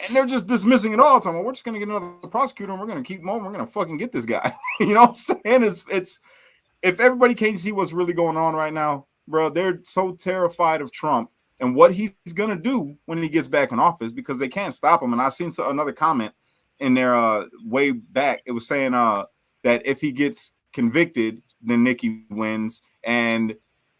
And they're just dismissing it all the time. Well, we're just going to get another prosecutor and we're going to keep him on. We're going to fucking get this guy. You know what I'm saying? It's if everybody can't see what's really going on right now, bro, they're so terrified of Trump and what he's going to do when he gets back in office because they can't stop him. And I've seen another comment in there way back. It was saying that if he gets convicted, then Nikki wins. And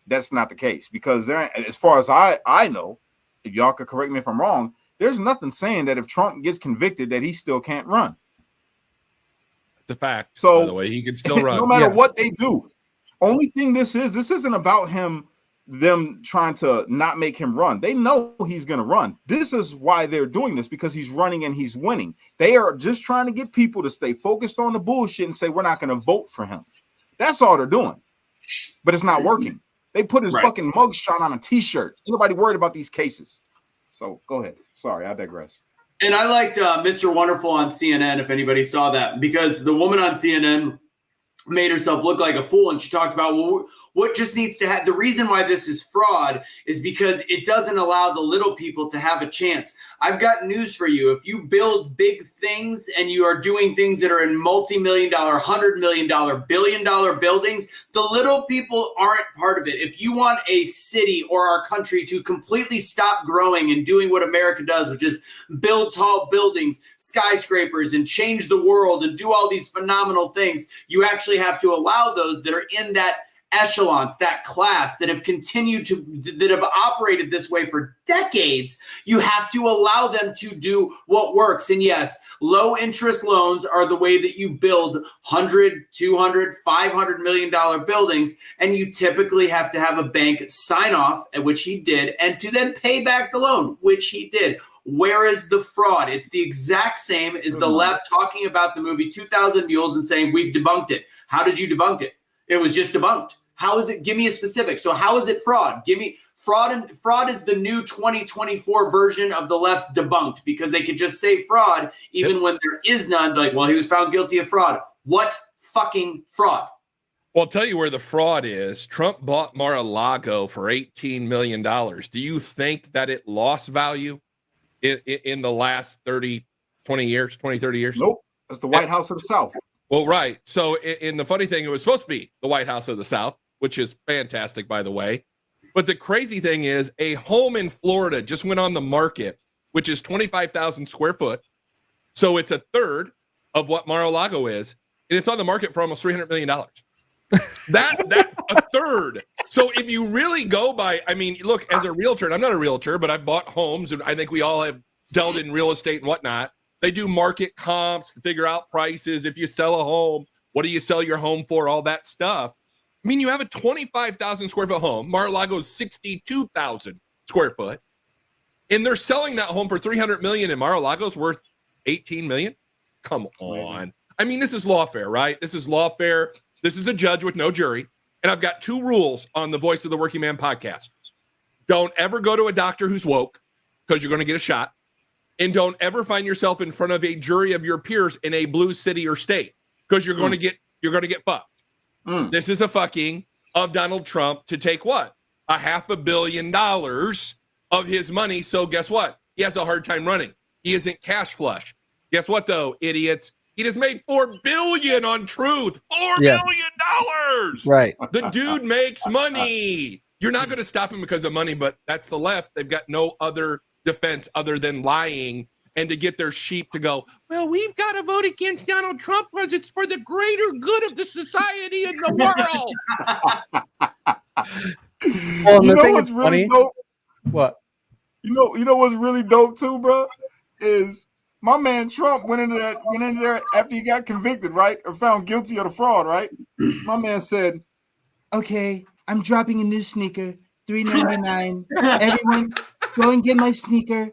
that's not the case because as far as I know, if y'all could correct me if I'm wrong, there's nothing saying that if Trump gets convicted that he still can't run. It's a fact. So, by the way, he can still run. No matter what they do. Only thing this isn't about them trying to not make him run. They know he's going to run. This is why they're doing this, because he's running and he's winning. They are just trying to get people to stay focused on the bullshit and say, we're not going to vote for him. That's all they're doing. But it's not working. They put his fucking mugshot on a t-shirt. Nobody worried about these cases. So go ahead. Sorry, I digress. And I liked Mr. Wonderful on CNN, if anybody saw that, because the woman on CNN made herself look like a fool, and she talked about, well, what just needs to happen. The reason why this is fraud is because it doesn't allow the little people to have a chance. I've got news for you. If you build big things and you are doing things that are in multi-million-dollar, $100 million, billion-dollar buildings, the little people aren't part of it. If you want a city or our country to completely stop growing and doing what America does, which is build tall buildings, skyscrapers, and change the world and do all these phenomenal things, you actually have to allow those that are in that echelons, that class, that have continued to, that have operated this way for decades. You have to allow them to do what works. And yes, low interest loans are the way that you build 100, 200, $500 million buildings. And you typically have to have a bank sign off, which he did, and to then pay back the loan, which he did. Where is the fraud? It's the exact same as the left talking about the movie 2000 Mules and saying, we've debunked it. How did you debunk it? It was just debunked. How is it? Give me a specific. So how is it fraud? Give me fraud. And fraud is the new 2024 version of the left's debunked, because they could just say fraud even when there is none. Like, well, he was found guilty of fraud. What fucking fraud? Well, I'll tell you where the fraud is. Trump bought Mar-a-Lago for $18 million. Do you think that it lost value in the last 30 years? Nope. That's the White House of the South. Well, right. So in the funny thing, it was supposed to be the White House of the South, which is fantastic, by the way. But the crazy thing is, a home in Florida just went on the market, which is 25,000 square foot. So it's a third of what Mar-a-Lago is. And it's on the market for almost $300 million. That a third. So if you really go by, I mean, look, as a realtor, and I'm not a realtor, but I've bought homes, and I think we all have dealt in real estate and whatnot. They do market comps to figure out prices. If you sell a home, what do you sell your home for? All that stuff. I mean, you have a 25,000 square foot home. Mar-a-Lago's 62,000 square foot. And they're selling that home for $300 million, and Mar-a-Lago's worth $18 million. Come on. I mean, this is lawfare, right? This is lawfare. This is a judge with no jury. And I've got two rules on the Voice of the Working Man podcast. Don't ever go to a doctor who's woke, because you're going to get a shot. And don't ever find yourself in front of a jury of your peers in a blue city or state, because you're going to get fucked. This is a fucking of Donald Trump to take what? $500 million of his money. So guess what? He has a hard time running. He isn't cash flush. Guess what though, idiots? He just made $4 billion on Truth. $4 billion. Right. The dude makes money. You're not going to stop him because of money, but that's the left. They've got no other defense other than lying, and to get their sheep to go, well, we've got to vote against Donald Trump because it's for the greater good of the society and the world. Well, You the know thing what's is really funny. dope? What? You know what's really dope too, bro? Is my man Trump went in there after he got convicted, right? Or found guilty of the fraud, right? My man said, okay, I'm dropping a new sneaker, $3.99. Everyone, go and get my sneaker.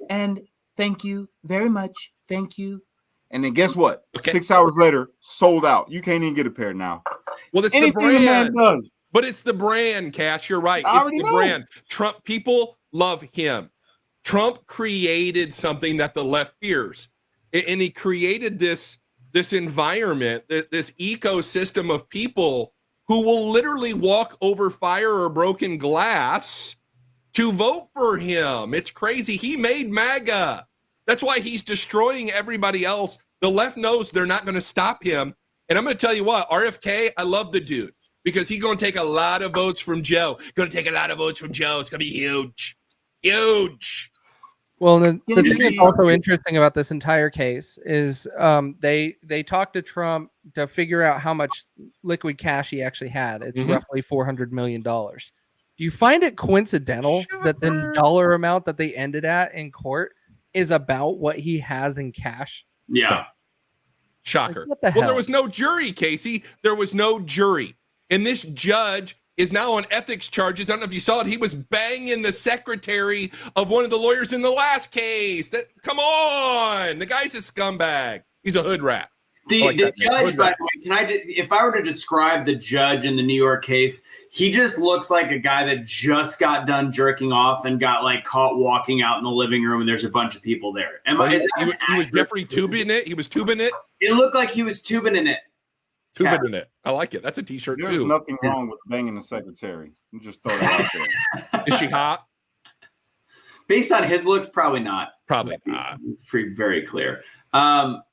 And thank you very much. Thank you. And then guess what? Okay. 6 hours later, sold out. You can't even get a pair now. Well, it's Anything the the man brand. does. But it's the brand, Cash. You're right. I It's already the know. brand. Trump, people love him. Trump created something that the left fears. And he created this environment, this ecosystem of people who will literally walk over fire or broken glass to vote for him. It's crazy. He made MAGA. That's why he's destroying everybody else. The left knows they're not going to stop him. And I'm going to tell you what, RFK, I love the dude because he's going to take a lot of votes from Joe. Going to take a lot of votes from Joe. It's going to be huge. Huge. Well, the thing that's also interesting about this entire case is they talked to Trump to figure out how much liquid cash he actually had. It's roughly $400 million. Do you find it coincidental that the dollar amount that they ended at in court is about what he has in cash? Yeah. Shocker. Like, what the Well, there hell? was no jury, Casey. There was no jury. And this judge is now on ethics charges. I don't know if you saw it. He was banging the secretary of one of the lawyers in the last case. Come on. The guy's a scumbag. He's a hood rat. The judge, by the way, if I were to describe the judge in the New York case, he just looks like a guy that just got done jerking off and got like caught walking out in the living room and there's a bunch of people there. He was Jeffrey tubing it. He was tubing it. It looked like he was tubing in it. Tubing in it. I like it. That's a t-shirt too. There's nothing wrong with banging the secretary. You just throw it out there. Is she hot? Based on his looks, probably not. Probably not. It's very clear.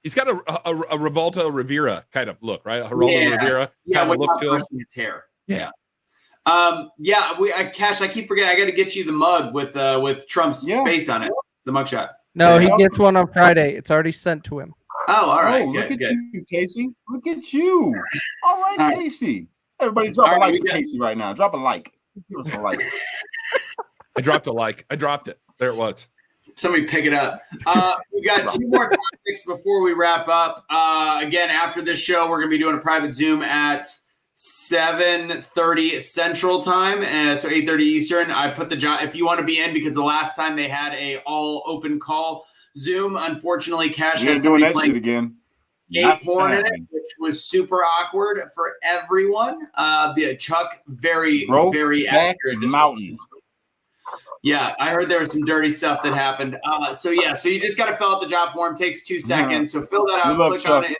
He's got a Revolta Rivera kind of look, right? A Geraldo Rivera kind of look to him. His hair. Yeah. Cash, I keep forgetting. I got to get you the mug with Trump's face on it. The mugshot. No, he gets one on Friday. It's already sent to him. Oh, all right. Look at you, Casey. Look at you. All right, Casey. Everybody drop a like for Casey right now. Drop a like. Give us a like. I dropped a like. I dropped it. There it was. Somebody pick it up. We got two more topics before we wrap up. Again, after this show, we're going to be doing a private Zoom at 7:30 Central Time, so 8:30 Eastern. I put the job if you want to be in, because the last time they had a all open call Zoom, unfortunately, Cash had doing that shit again. Gay porn in it, which was super awkward for everyone. Chuck, very accurate. Mountain. Yeah, I heard there was some dirty stuff that happened. So you just got to fill out the job form. Takes 2 seconds. So fill that out. Click on it.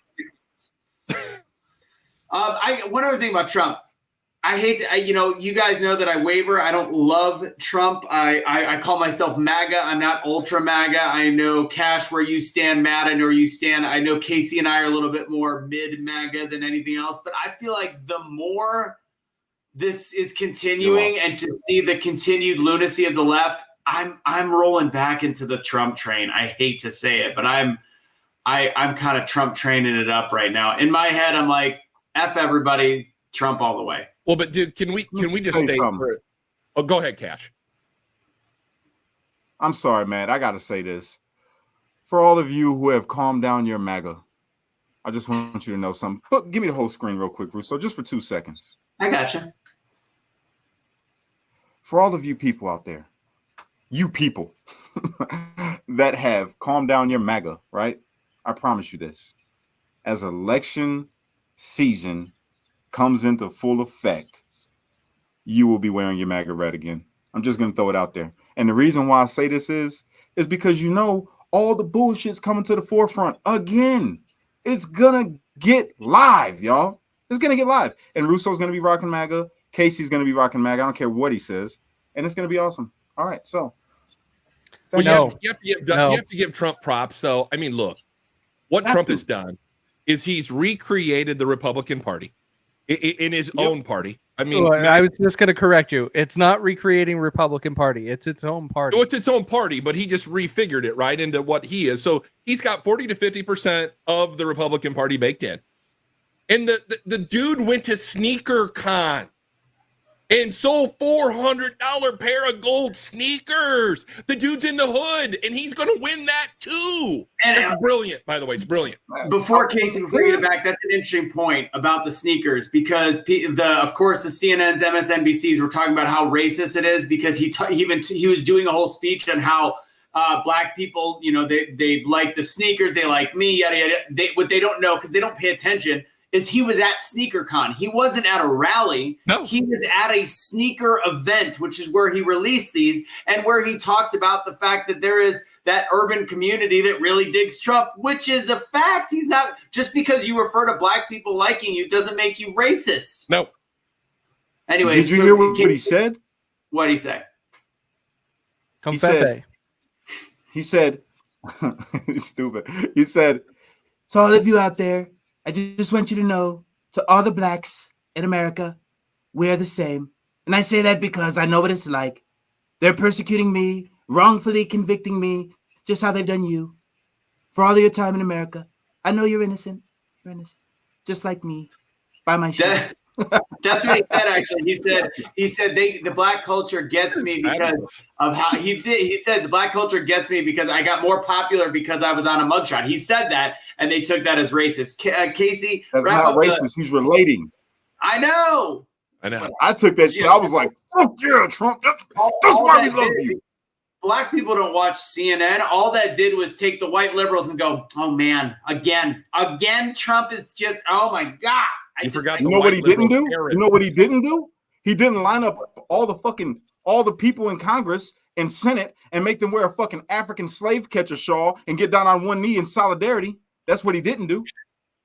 One other thing about Trump. I hate to, you guys know that I waver. I don't love Trump. I call myself MAGA. I'm not ultra MAGA. I know, Cash, where you stand. Matt, I know where you stand. I know Casey and I are a little bit more mid MAGA than anything else. But I feel like the more this is continuing and to see the continued lunacy of the left, I'm rolling back into the Trump train. I hate to say it, but I'm kind of Trump training it up right now. In my head, I'm like, F everybody, Trump all the way. Well, but dude, can we just stay? Oh, go ahead, Cash. I'm sorry, man. I got to say this. For all of you who have calmed down your MAGA, I just want you to know something. Give me the whole screen real quick, Russo, just for 2 seconds. I gotcha. For all of you people out there, you people that have calmed down your MAGA, right? I promise you this. As election season comes into full effect, you will be wearing your MAGA red again. I'm just going to throw it out there. And the reason why I say this is because all the bullshit's coming to the forefront again. It's going to get live, y'all. It's going to get live. And Russo's going to be rocking MAGA. Casey's going to be rocking MAGA. I don't care what he says. And it's going to be awesome. All right, so. Well, you have to give Trump props. So, I mean, look, what Trump has done is he's recreated the Republican Party in his own party. I mean, I was just going to correct you. It's not recreating Republican Party. It's its own party. Oh, it's its own party, but he just refigured it right into what he is. So he's got 40 to 50% of the Republican Party baked in. And the dude went to Sneaker Con and sold $400 pair of gold sneakers. The dude's in the hood, and he's going to win that too. And it's brilliant, by the way. It's brilliant. Before you get it back, that's an interesting point about the sneakers, because of course the CNNs, MSNBCs were talking about how racist it is, because he was doing a whole speech on how black people, they like the sneakers, they like me, yada yada. What they don't know, because they don't pay attention, is he was at SneakerCon. He wasn't at a rally. No. He was at a sneaker event, which is where he released these and where he talked about the fact that there is that urban community that really digs Trump, which is a fact. He's not, just because you refer to black people liking you doesn't make you racist. No. Anyway, did you hear what he said? What'd he say? He said, stupid. He said, so all of you out there, I just want you to know, to all the blacks in America, we're the same. And I say that because I know what it's like. They're persecuting me, wrongfully convicting me, just how they've done you. For all of your time in America, I know you're innocent. You're innocent. Just like me. Buy my shit. That's what he said. Actually, he said the black culture gets me because of how he did. He said the black culture gets me because I got more popular because I was on a mugshot. He said that, and they took that as racist. Casey, that's not racist. He's relating. I know. I took that shit. I was like, "Fuck yeah, Trump! That's why we love you." Black people don't watch CNN. All that did was take the white liberals and go, "Oh man, again, Trump is just, oh my god." You forgot. You know what he didn't do? You know what he didn't do? He didn't line up all the people in Congress and Senate and make them wear a fucking African slave catcher shawl and get down on one knee in solidarity. That's what he didn't do.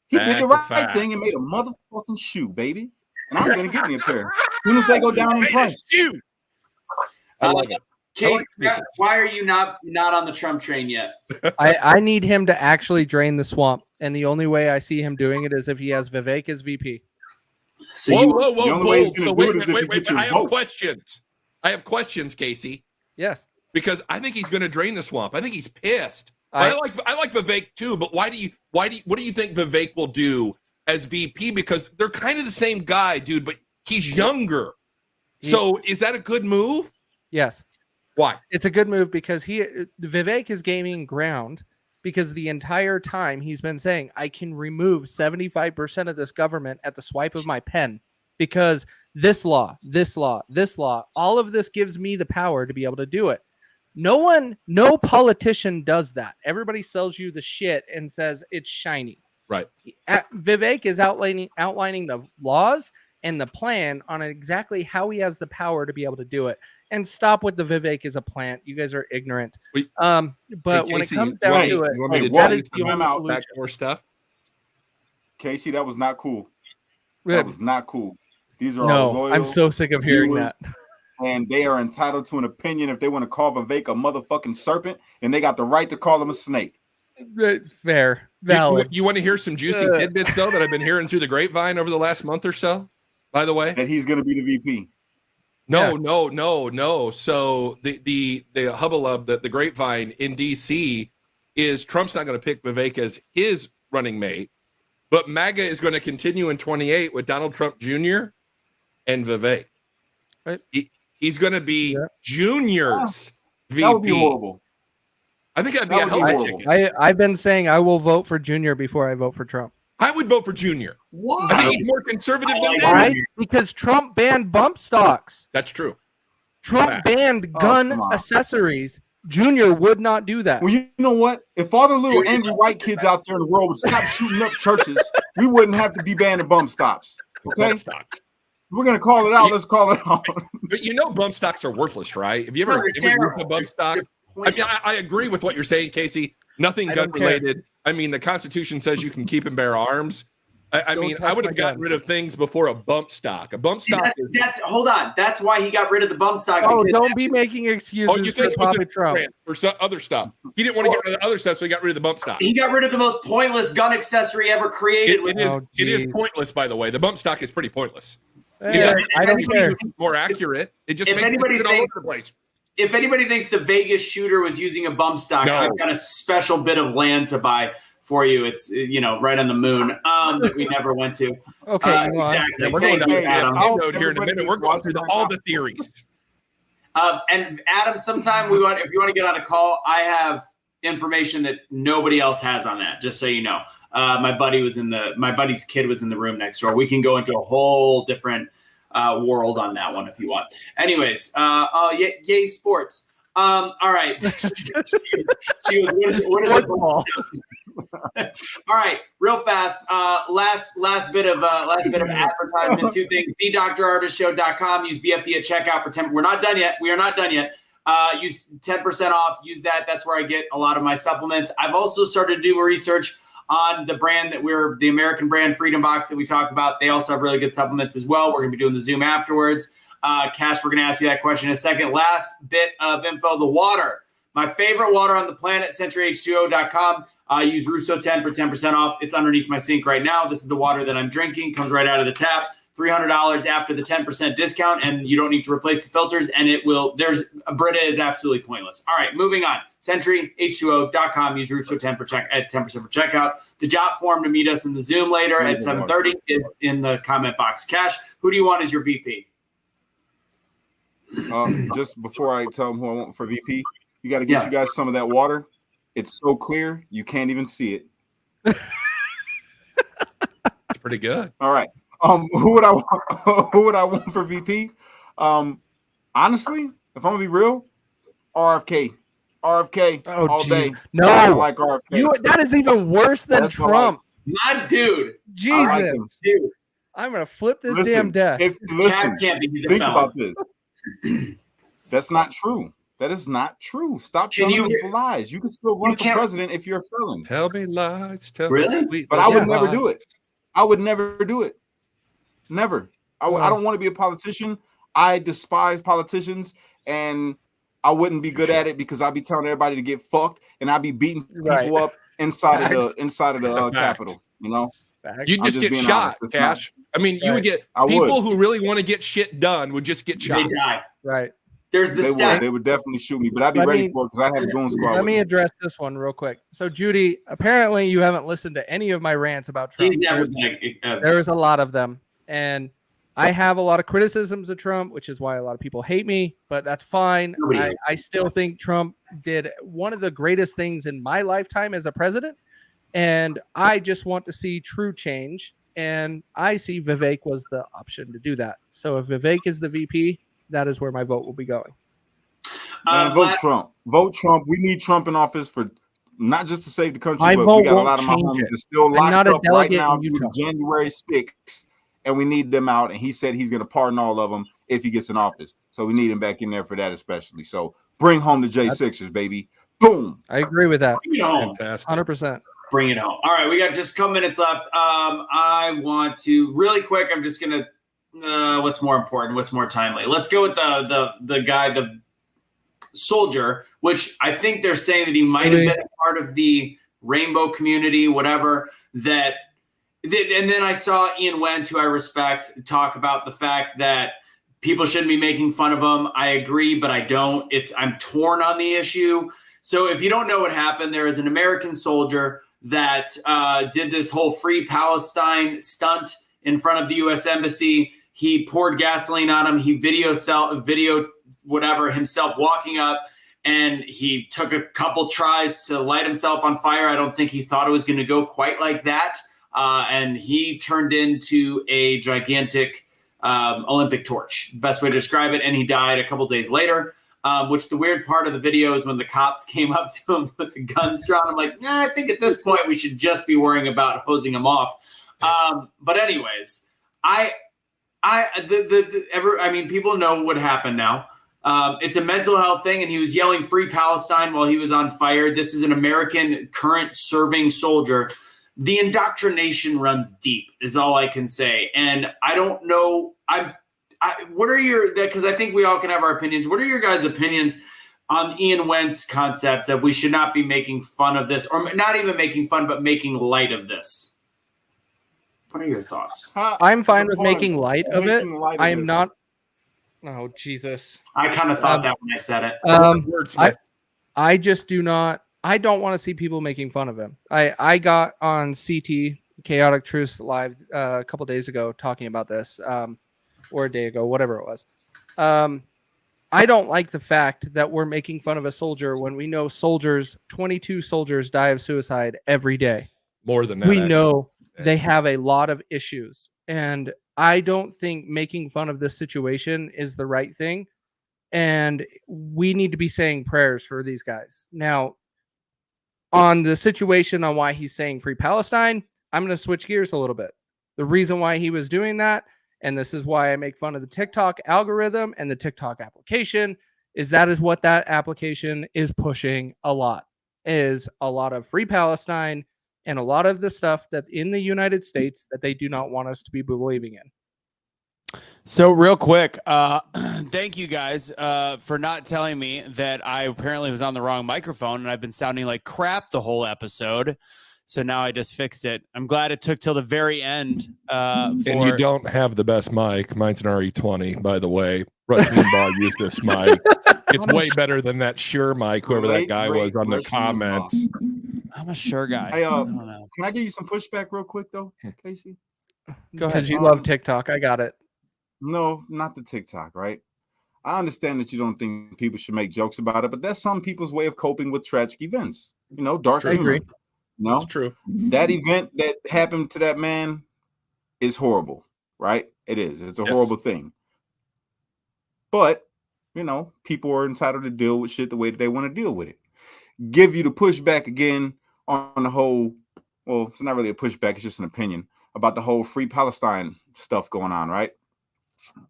He did the right thing and made a motherfucking shoe, baby. And I'm gonna get me a pair. As soon as they go down in price. I love it. Casey, why are you not on the Trump train yet? I need him to actually drain the swamp, and the only way I see him doing it is if he has Vivek as VP. So whoa, bold. So wait. I have questions, Casey. Yes, because I think he's going to drain the swamp. I think he's pissed. I like Vivek too, but what do you think Vivek will do as VP? Because they're kind of the same guy, dude, but he's younger. So is that a good move? Yes. Why? It's a good move because Vivek is gaining ground because the entire time he's been saying, I can remove 75% of this government at the swipe of my pen because this law, all of this gives me the power to be able to do it. No politician does that. Everybody sells you the shit and says it's shiny. Right. Vivek is outlining the laws and the plan on exactly how he has the power to be able to do it. And stop with the Vivek is a plant. You guys are ignorant. But Casey, when it comes down to it, that is the only solution. More stuff. Casey, that was not cool. That was not cool. These are all loyal. I'm so sick of hearing that. And they are entitled to an opinion if they want to call Vivek a motherfucking serpent, and they got the right to call him a snake. Fair. Valid. You want to hear some juicy tidbits, though, that I've been hearing through the grapevine over the last month or so, by the way? That he's going to be the VP. No. So the hubbub, the grapevine in D.C. is Trump's not going to pick Vivek as his running mate, but MAGA is going to continue in 28 with Donald Trump Jr. and Vivek. Right. He's going to be Junior's VP. That would be horrible. I think that'd be a hell of a ticket. I've been saying I will vote for Junior before I vote for Trump. I would vote for Junior. Why? I think he's more conservative than Why? Because Trump banned bump stocks. That's true. Trump banned gun accessories. Junior would not do that. Well, you know what? If all the little angry white kids out there in the world would stop shooting up churches, we wouldn't have to be banning bump stocks. Okay? Bump stocks. We're going to call it out. Let's call it out. But you know bump stocks are worthless, right? Have you ever used a bump stock? I mean, I agree with what you're saying, Casey. Nothing gun related. I mean, the Constitution says you can keep and bear arms. I mean, I would have gotten rid of things before a bump stock. A bump stock is. Hold on. That's why he got rid of the bump stock. Oh, don't be making excuses you think for Trump. For some other stuff. He didn't want to get rid of the other stuff, so he got rid of the bump stock. He got rid of the most pointless gun accessory ever created. It is pointless, by the way. The bump stock is pretty pointless. I don't care. More accurate. It just if makes anybody it all over the place. If anybody thinks the Vegas shooter was using a bump stock, I've got a special bit of land to buy for you. It's right on the moon that we never went to. Okay, exactly. We're going down here in a minute. We're going through all the theories. And Adam, sometime if you want to get on a call, I have information that nobody else has on that. Just so you know, my buddy's kid was in the room next door. We can go into a whole different world on that one if you want. Anyways, yay sports. All right. She was what is it? All right, real fast. Last bit of advertisement. Two things. TheDrArtistShow.com. Use BFD at checkout for 10%. We're not done yet. We are not done yet. Use 10% off. Use that. That's where I get a lot of my supplements. I've also started to do research on the brand the American brand Freedom Box that we talk about. They also have really good supplements as well. We're going to be doing the Zoom afterwards. Cash, we're going to ask you that question in a second. Last bit of info, the water. My favorite water on the planet, CenturyH2O.com. Use Russo10 for 10% off. It's underneath my sink right now. This is the water that I'm drinking. Comes right out of the tap. $300 after the 10% discount, and you don't need to replace the filters, and Brita is absolutely pointless. All right, moving on. SentryH2O.com. Use Russo10 at 10% for checkout. The Jot form to meet us in the Zoom later at 7:30 is in the comment box. Cash, who do you want as your VP? Just before I tell them who I want for VP, you got to get you guys some of that water. It's so clear you can't even see it. It's pretty good. All right. Who would I want? Who would I want for VP? Honestly, if I'm gonna be real, RFK all day. No, I like RFK. That is even worse than Trump. My dude. Jesus, like dude. I'm gonna flip this damn desk. Think about this. That's not true. That is not true. Stop telling people lies. You can still run for president if you're a felon. Tell me lies. Really? But I would never do it. I would never do it. Never. I don't want to be a politician. I despise politicians, and I wouldn't be good at it because I'd be telling everybody to get fucked, and I'd be beating people up inside of the Capitol. You know, you'd just get shot, Cash. I mean, you would get people who really want to get shit done would just get shot. They die. Right. There's the stat. They would definitely shoot me, but I'd be ready for it because I have a goon squad. Let me address this one real quick. So, Judy, apparently you haven't listened to any of my rants about Trump. There is a lot of them, and I have a lot of criticisms of Trump, which is why a lot of people hate me, but that's fine. I still think Trump did one of the greatest things in my lifetime as a president, and I just want to see true change, and I see Vivek was the option to do that. So if Vivek is the VP, that is where my vote will be going. Man, vote Trump. Vote Trump. We need Trump in office for not just to save the country, but we got a lot of my homies that still locked up right now through January 6th, and we need them out. And he said he's going to pardon all of them if he gets in office. So we need him back in there for that especially. So bring home the J6ers, baby. Boom. I agree with that. Fantastic. 100%. Bring it home. All right, we got just a couple minutes left. I want to really quick. I'm just gonna. What's more important? What's more timely? Let's go with the guy, the soldier, which I think they're saying that he might have been a part of the rainbow community, whatever. And then I saw Ian Wendt, who I respect, talk about the fact that people shouldn't be making fun of him. I agree, but I don't. I'm torn on the issue. So if you don't know what happened, there is an American soldier that did this whole Free Palestine stunt in front of the U.S. Embassy. He poured gasoline on him. He videoed whatever himself walking up, and he took a couple tries to light himself on fire. I don't think he thought it was going to go quite like that, and he turned into a gigantic Olympic torch. Best way to describe it. And he died a couple days later. Which the weird part of the video is when the cops came up to him with the guns drawn. I'm like, I think at this point we should just be worrying about hosing him off. But anyways, people know what happened now. It's a mental health thing, and he was yelling "Free Palestine" while he was on fire. This is an American current serving soldier. The indoctrination runs deep, is all I can say. And I don't know. What are your? Because I think we all can have our opinions. What are your guys' opinions on Ian Wendt's concept that we should not be making fun of this, or not even making fun, but making light of this? What are your thoughts? I'm fine with making light of it. I am not. Oh, Jesus. I kind of thought that when I said it. I just do not. I don't want to see people making fun of him. I got on CT Chaotic Truths Live a couple days ago talking about this, or a day ago, whatever it was. I don't like the fact that we're making fun of a soldier when we know 22 soldiers die of suicide every day. More than that. We know they have a lot of issues. And I don't think making fun of this situation is the right thing. And we need to be saying prayers for these guys. Now, on the situation on why he's saying Free Palestine, I'm going to switch gears a little bit. The reason why he was doing that, and this is why I make fun of the TikTok algorithm and the TikTok application, is what that application is pushing a lot, is a lot of Free Palestine and a lot of the stuff that in the United States that they do not want us to be believing in. So real quick, thank you guys for not telling me that I apparently was on the wrong microphone and I've been sounding like crap the whole episode. So now I just fixed it. I'm glad it took till the very end. And you don't have the best mic. Mine's an RE20, by the way. Rush Limbaugh used this mic. It's way better than that Shure mic, whoever that guy was on the comments. I'm a Shure guy. Hey, I don't know. can I give you some pushback real quick, though, Casey? Go ahead. Because you love TikTok. I got it. No, not the TikTok, right? I understand that you don't think people should make jokes about it, but that's some people's way of coping with tragic events. You know, dark humor. agree. No, It's true. that event that happened to that man is horrible, right? It is. It's a horrible thing. But, you know, people are entitled to deal with shit the way that they want to deal with it. Give you the pushback again on the whole, well, it's not really a pushback, it's just an opinion about the whole Free Palestine stuff going on, right?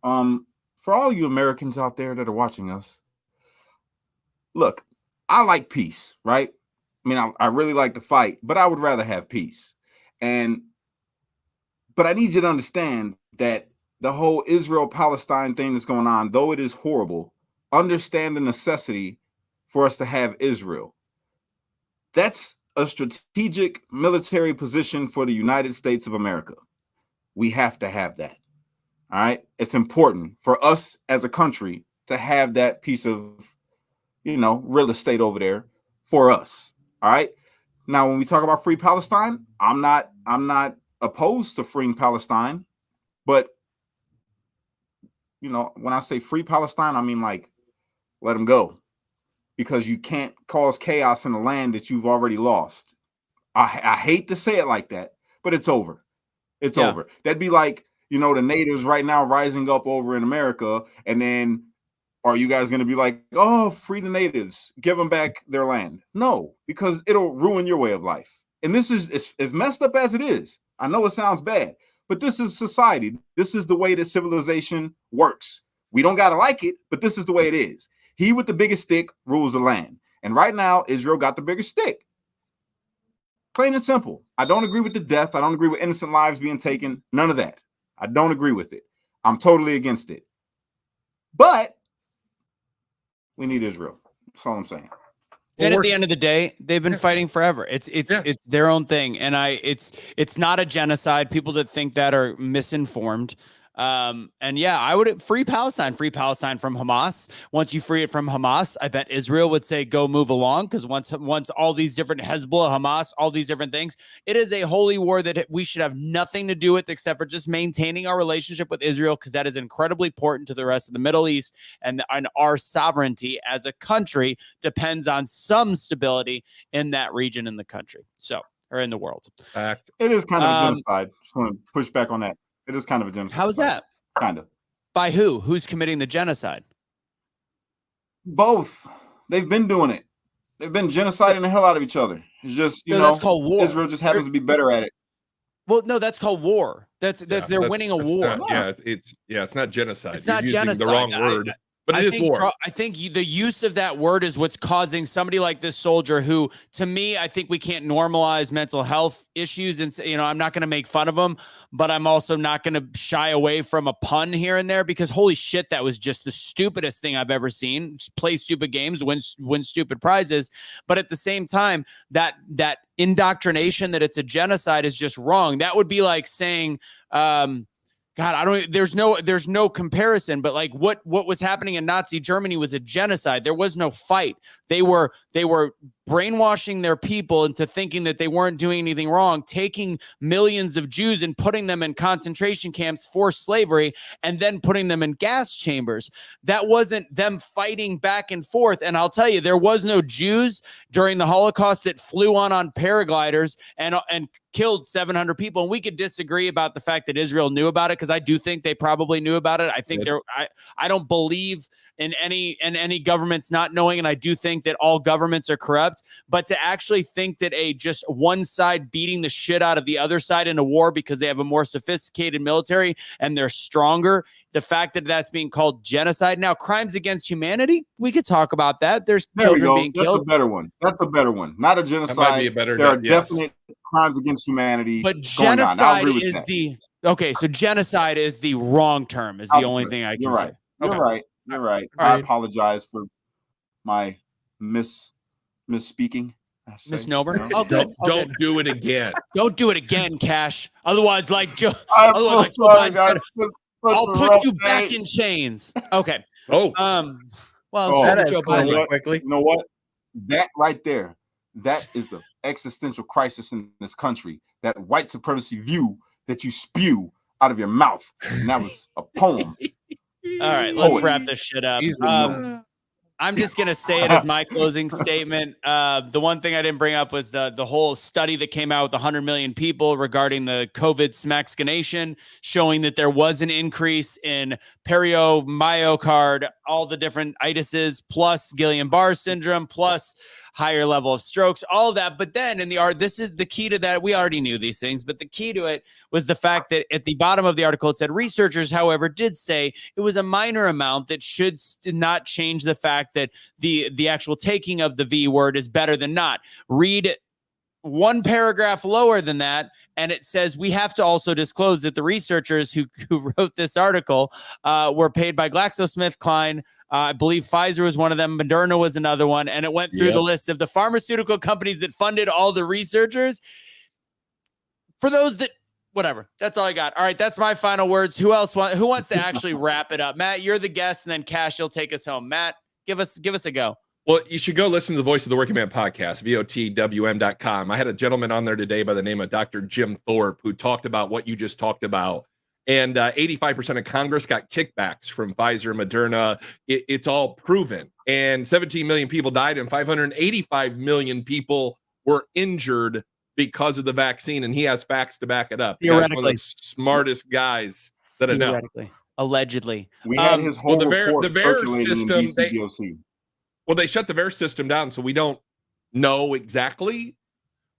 For all you Americans out there that are watching us, look, I like peace, right? I mean, I really like to fight, but I would rather have peace. But I need you to understand that the whole Israel-Palestine thing that's going on, though it is horrible, understand the necessity for us to have Israel. That's a strategic military position for the United States of America. We have to have that. All right. It's important for us as a country to have that piece of, you know, real estate over there for us. All right. Now, when we talk about Free Palestine, I'm not opposed to freeing Palestine, but, you know, when I say Free Palestine, I mean, like, let them go, because you can't cause chaos in a land that you've already lost. I hate to say it like that, but it's over. It's over. That'd be like, you know, the natives right now rising up over in America, and then are you guys going to be like, oh, free the natives, give them back their land? No, because it'll ruin your way of life. And this is as messed up as it is. I know it sounds bad, but this is society. This is the way that civilization works. We don't got to like it, but this is the way it is. He with the biggest stick rules the land. And right now, Israel got the bigger stick. Plain and simple. I don't agree with the death. I don't agree with innocent lives being taken. None of that. I don't agree with it. I'm totally against it. But we need Israel. That's all I'm saying. And at the end of the day, they've been fighting forever. It's their own thing, and it's not a genocide. People that think that are misinformed. And yeah, I would free Palestine from Hamas. Once you free it from Hamas, I bet Israel would say, go move along. Because once all these different Hezbollah, Hamas, all these different things, it is a holy war that we should have nothing to do with except for just maintaining our relationship with Israel, because that is incredibly important to the rest of the Middle East, and our sovereignty as a country depends on some stability in that region in the country. Or in the world. It is kind of a genocide. Just want to push back on that. It is kind of a genocide. How is that? Kind of. By who? Who's committing the genocide? Both. They've been doing it. They've been genociding the hell out of each other. It's just, you know, that's called war. Israel just happens to be better at it. Well, no, that's called war. They're winning a war. It's not genocide. It's not using genocide. The wrong word. But it is war. I think the use of that word is what's causing somebody like this soldier who, to me, I think we can't normalize mental health issues. And, you know, I'm not going to make fun of them, but I'm also not going to shy away from a pun here and there, because holy shit, that was just the stupidest thing I've ever seen. Play stupid games, win stupid prizes. But at the same time, that indoctrination that it's a genocide is just wrong. That would be like saying, God, there's no comparison, but like what was happening in Nazi Germany was a genocide. There was no fight. They were brainwashing their people into thinking that they weren't doing anything wrong, taking millions of Jews and putting them in concentration camps for slavery, and then putting them in gas chambers. That wasn't them fighting back and forth. And I'll tell you, there was no Jews during the Holocaust that flew on paragliders and killed 700 people. And we could disagree about the fact that Israel knew about it, because I do think they probably knew about it. I think I don't believe in any governments not knowing, and I do think that all governments are corrupt. But to actually think that just one side beating the shit out of the other side in a war because they have a more sophisticated military and they're stronger, the fact that that's being called genocide. Now, crimes against humanity, we could talk about that. There's children being killed. That's a better one. That's a better one. Not a genocide. That might be a better. There are definite crimes against humanity. But genocide is so genocide is the wrong term. Is the only thing I can say. You're right. I apologize for my misspeaking. Misnomer. No. Oh, good. Don't do it again. Don't do it again, Cash. Otherwise, like Joe. I'm Otherwise, so like Joe sorry, Biden's guys. gonna, I'll put you back in chains. Okay. Oh, Well, Oh, so That did Joe escalated Biden. quickly. You know what? That right there, that is the existential crisis in this country. That white supremacy view that you spew out of your mouth. And that was a poem. All right, let's Poet. wrap this shit up. He's I'm just gonna say it as my closing statement. The one thing I didn't bring up was the whole study that came out with 100 million people regarding the COVID smaccination, showing that there was an increase in perio-myocard, all the different itises, plus Guillain-Barré syndrome, plus higher level of strokes, all of that. But then in the art, this is the key to that. We already knew these things, but the key to it was the fact that at the bottom of the article, it said researchers, however, did say it was a minor amount that should not change the fact that the actual taking of the V word is better than not. Read one paragraph lower than that, and it says we have to also disclose that the researchers who wrote this article were paid by GlaxoSmithKline. I believe Pfizer was one of them. Moderna was another one. And it went through the list of the pharmaceutical companies that funded all the researchers. For those that, whatever. That's all I got. All right, that's my final words. Who wants to actually wrap it up? Matt, you're the guest, and then Cash, you'll take us home. Matt, give us a go. well, you should go listen to the Voice of the Working Man podcast, VOTWM.com. I had a gentleman on there today by the name of Dr. Jim Thorpe who talked about what you just talked about. And 85% of Congress got kickbacks from Pfizer, Moderna. It's all proven. And 17 million people died, and 585 million people were injured because of the vaccine. And he has facts to back it up. He's one of the smartest guys that I know. Allegedly. We had his whole the report VAERS circulating system, in DCDOC. they shut the VAERS system down, so we don't know exactly.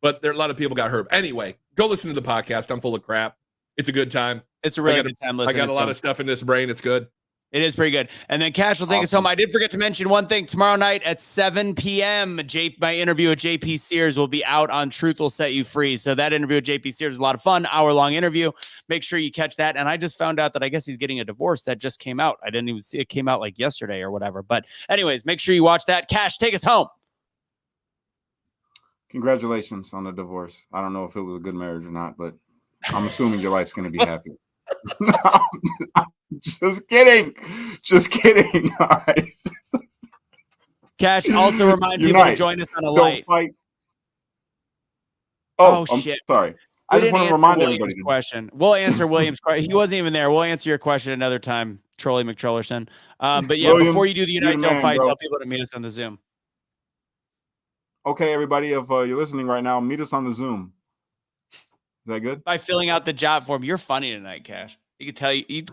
But there a lot of people got hurt. Anyway, go listen to the podcast. I'm full of crap. It's a good time. It's a really good time listening. I got a lot of stuff in this brain. It's good. It is pretty good. And then Cash will take us home. I did forget to mention one thing. Tomorrow night at 7 p.m., my interview with JP Sears will be out on Truth Will Set You Free. So that interview with JP Sears is a lot of fun, hour-long interview. Make sure you catch that. And I just found out that I guess he's getting a divorce. That just came out. I didn't even see it. Came out like yesterday or whatever. But anyways, make sure you watch that. Cash, take us home. Congratulations on the divorce. I don't know if it was a good marriage or not, but I'm assuming your life's going to be happy. Just kidding. All right. Cash, also remind people to join us on a light. Oh, I'm shit. sorry. I just want to remind everybody. Question. We'll answer William's question. He wasn't even there. We'll answer your question another time, Trolley McTrollerson. But yeah, William, before you do the Unite Don't Fight, bro. tell people to meet us on the Zoom. Okay, everybody, if you're listening right now, meet us on the Zoom. Is that good? By filling out the job form. You're funny tonight, Cash. I can tell you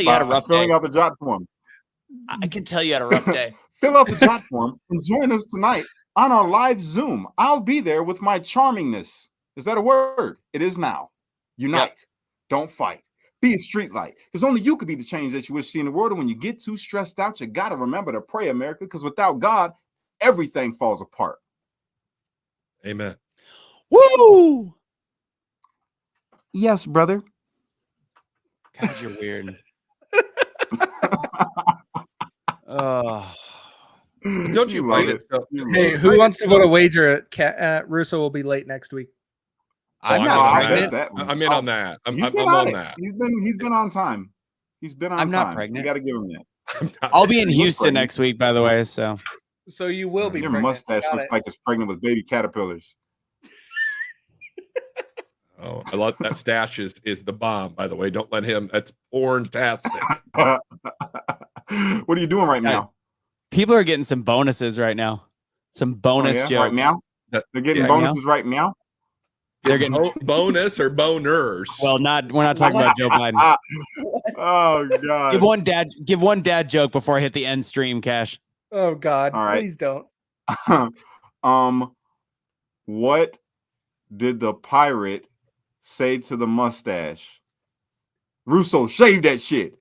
had a rough filling day. out the job form. I can tell you had a rough day. Fill out the job form and join us tonight on our live Zoom. I'll be there with my charmingness. Is that a word? It is now. Unite. Yep. Don't fight. Be a street light. Because only you could be the change that you wish to see in the world. And when you get too stressed out, you got to remember to pray, America, because without God, everything falls apart. Amen. Woo! Yes, brother. God, you're weird. Don't you fight it? Hey, who wants to go to wager at Russo will be late next week? I'm not pregnant. I'm in on that. I'm on that. He's been on time. He's been on time. I'm not pregnant. You got to give him that. I'll be in Houston next week, by the way. So you will be. Your pregnant. mustache looks like it's pregnant with baby caterpillars. Oh, I love that stash is the bomb, by the way. Don't let him. That's porn-tastic. What are you doing right now? People are getting some bonuses right now. Some bonus jokes. Right now? They're getting bonuses right now? They're getting bonus or boners. Well, we're not talking about Joe Biden. Oh God. Give one dad joke before I hit the end stream, Cash. Oh God. All right. Please don't. What did the pirate say to the mustache? Russo, shave that shit.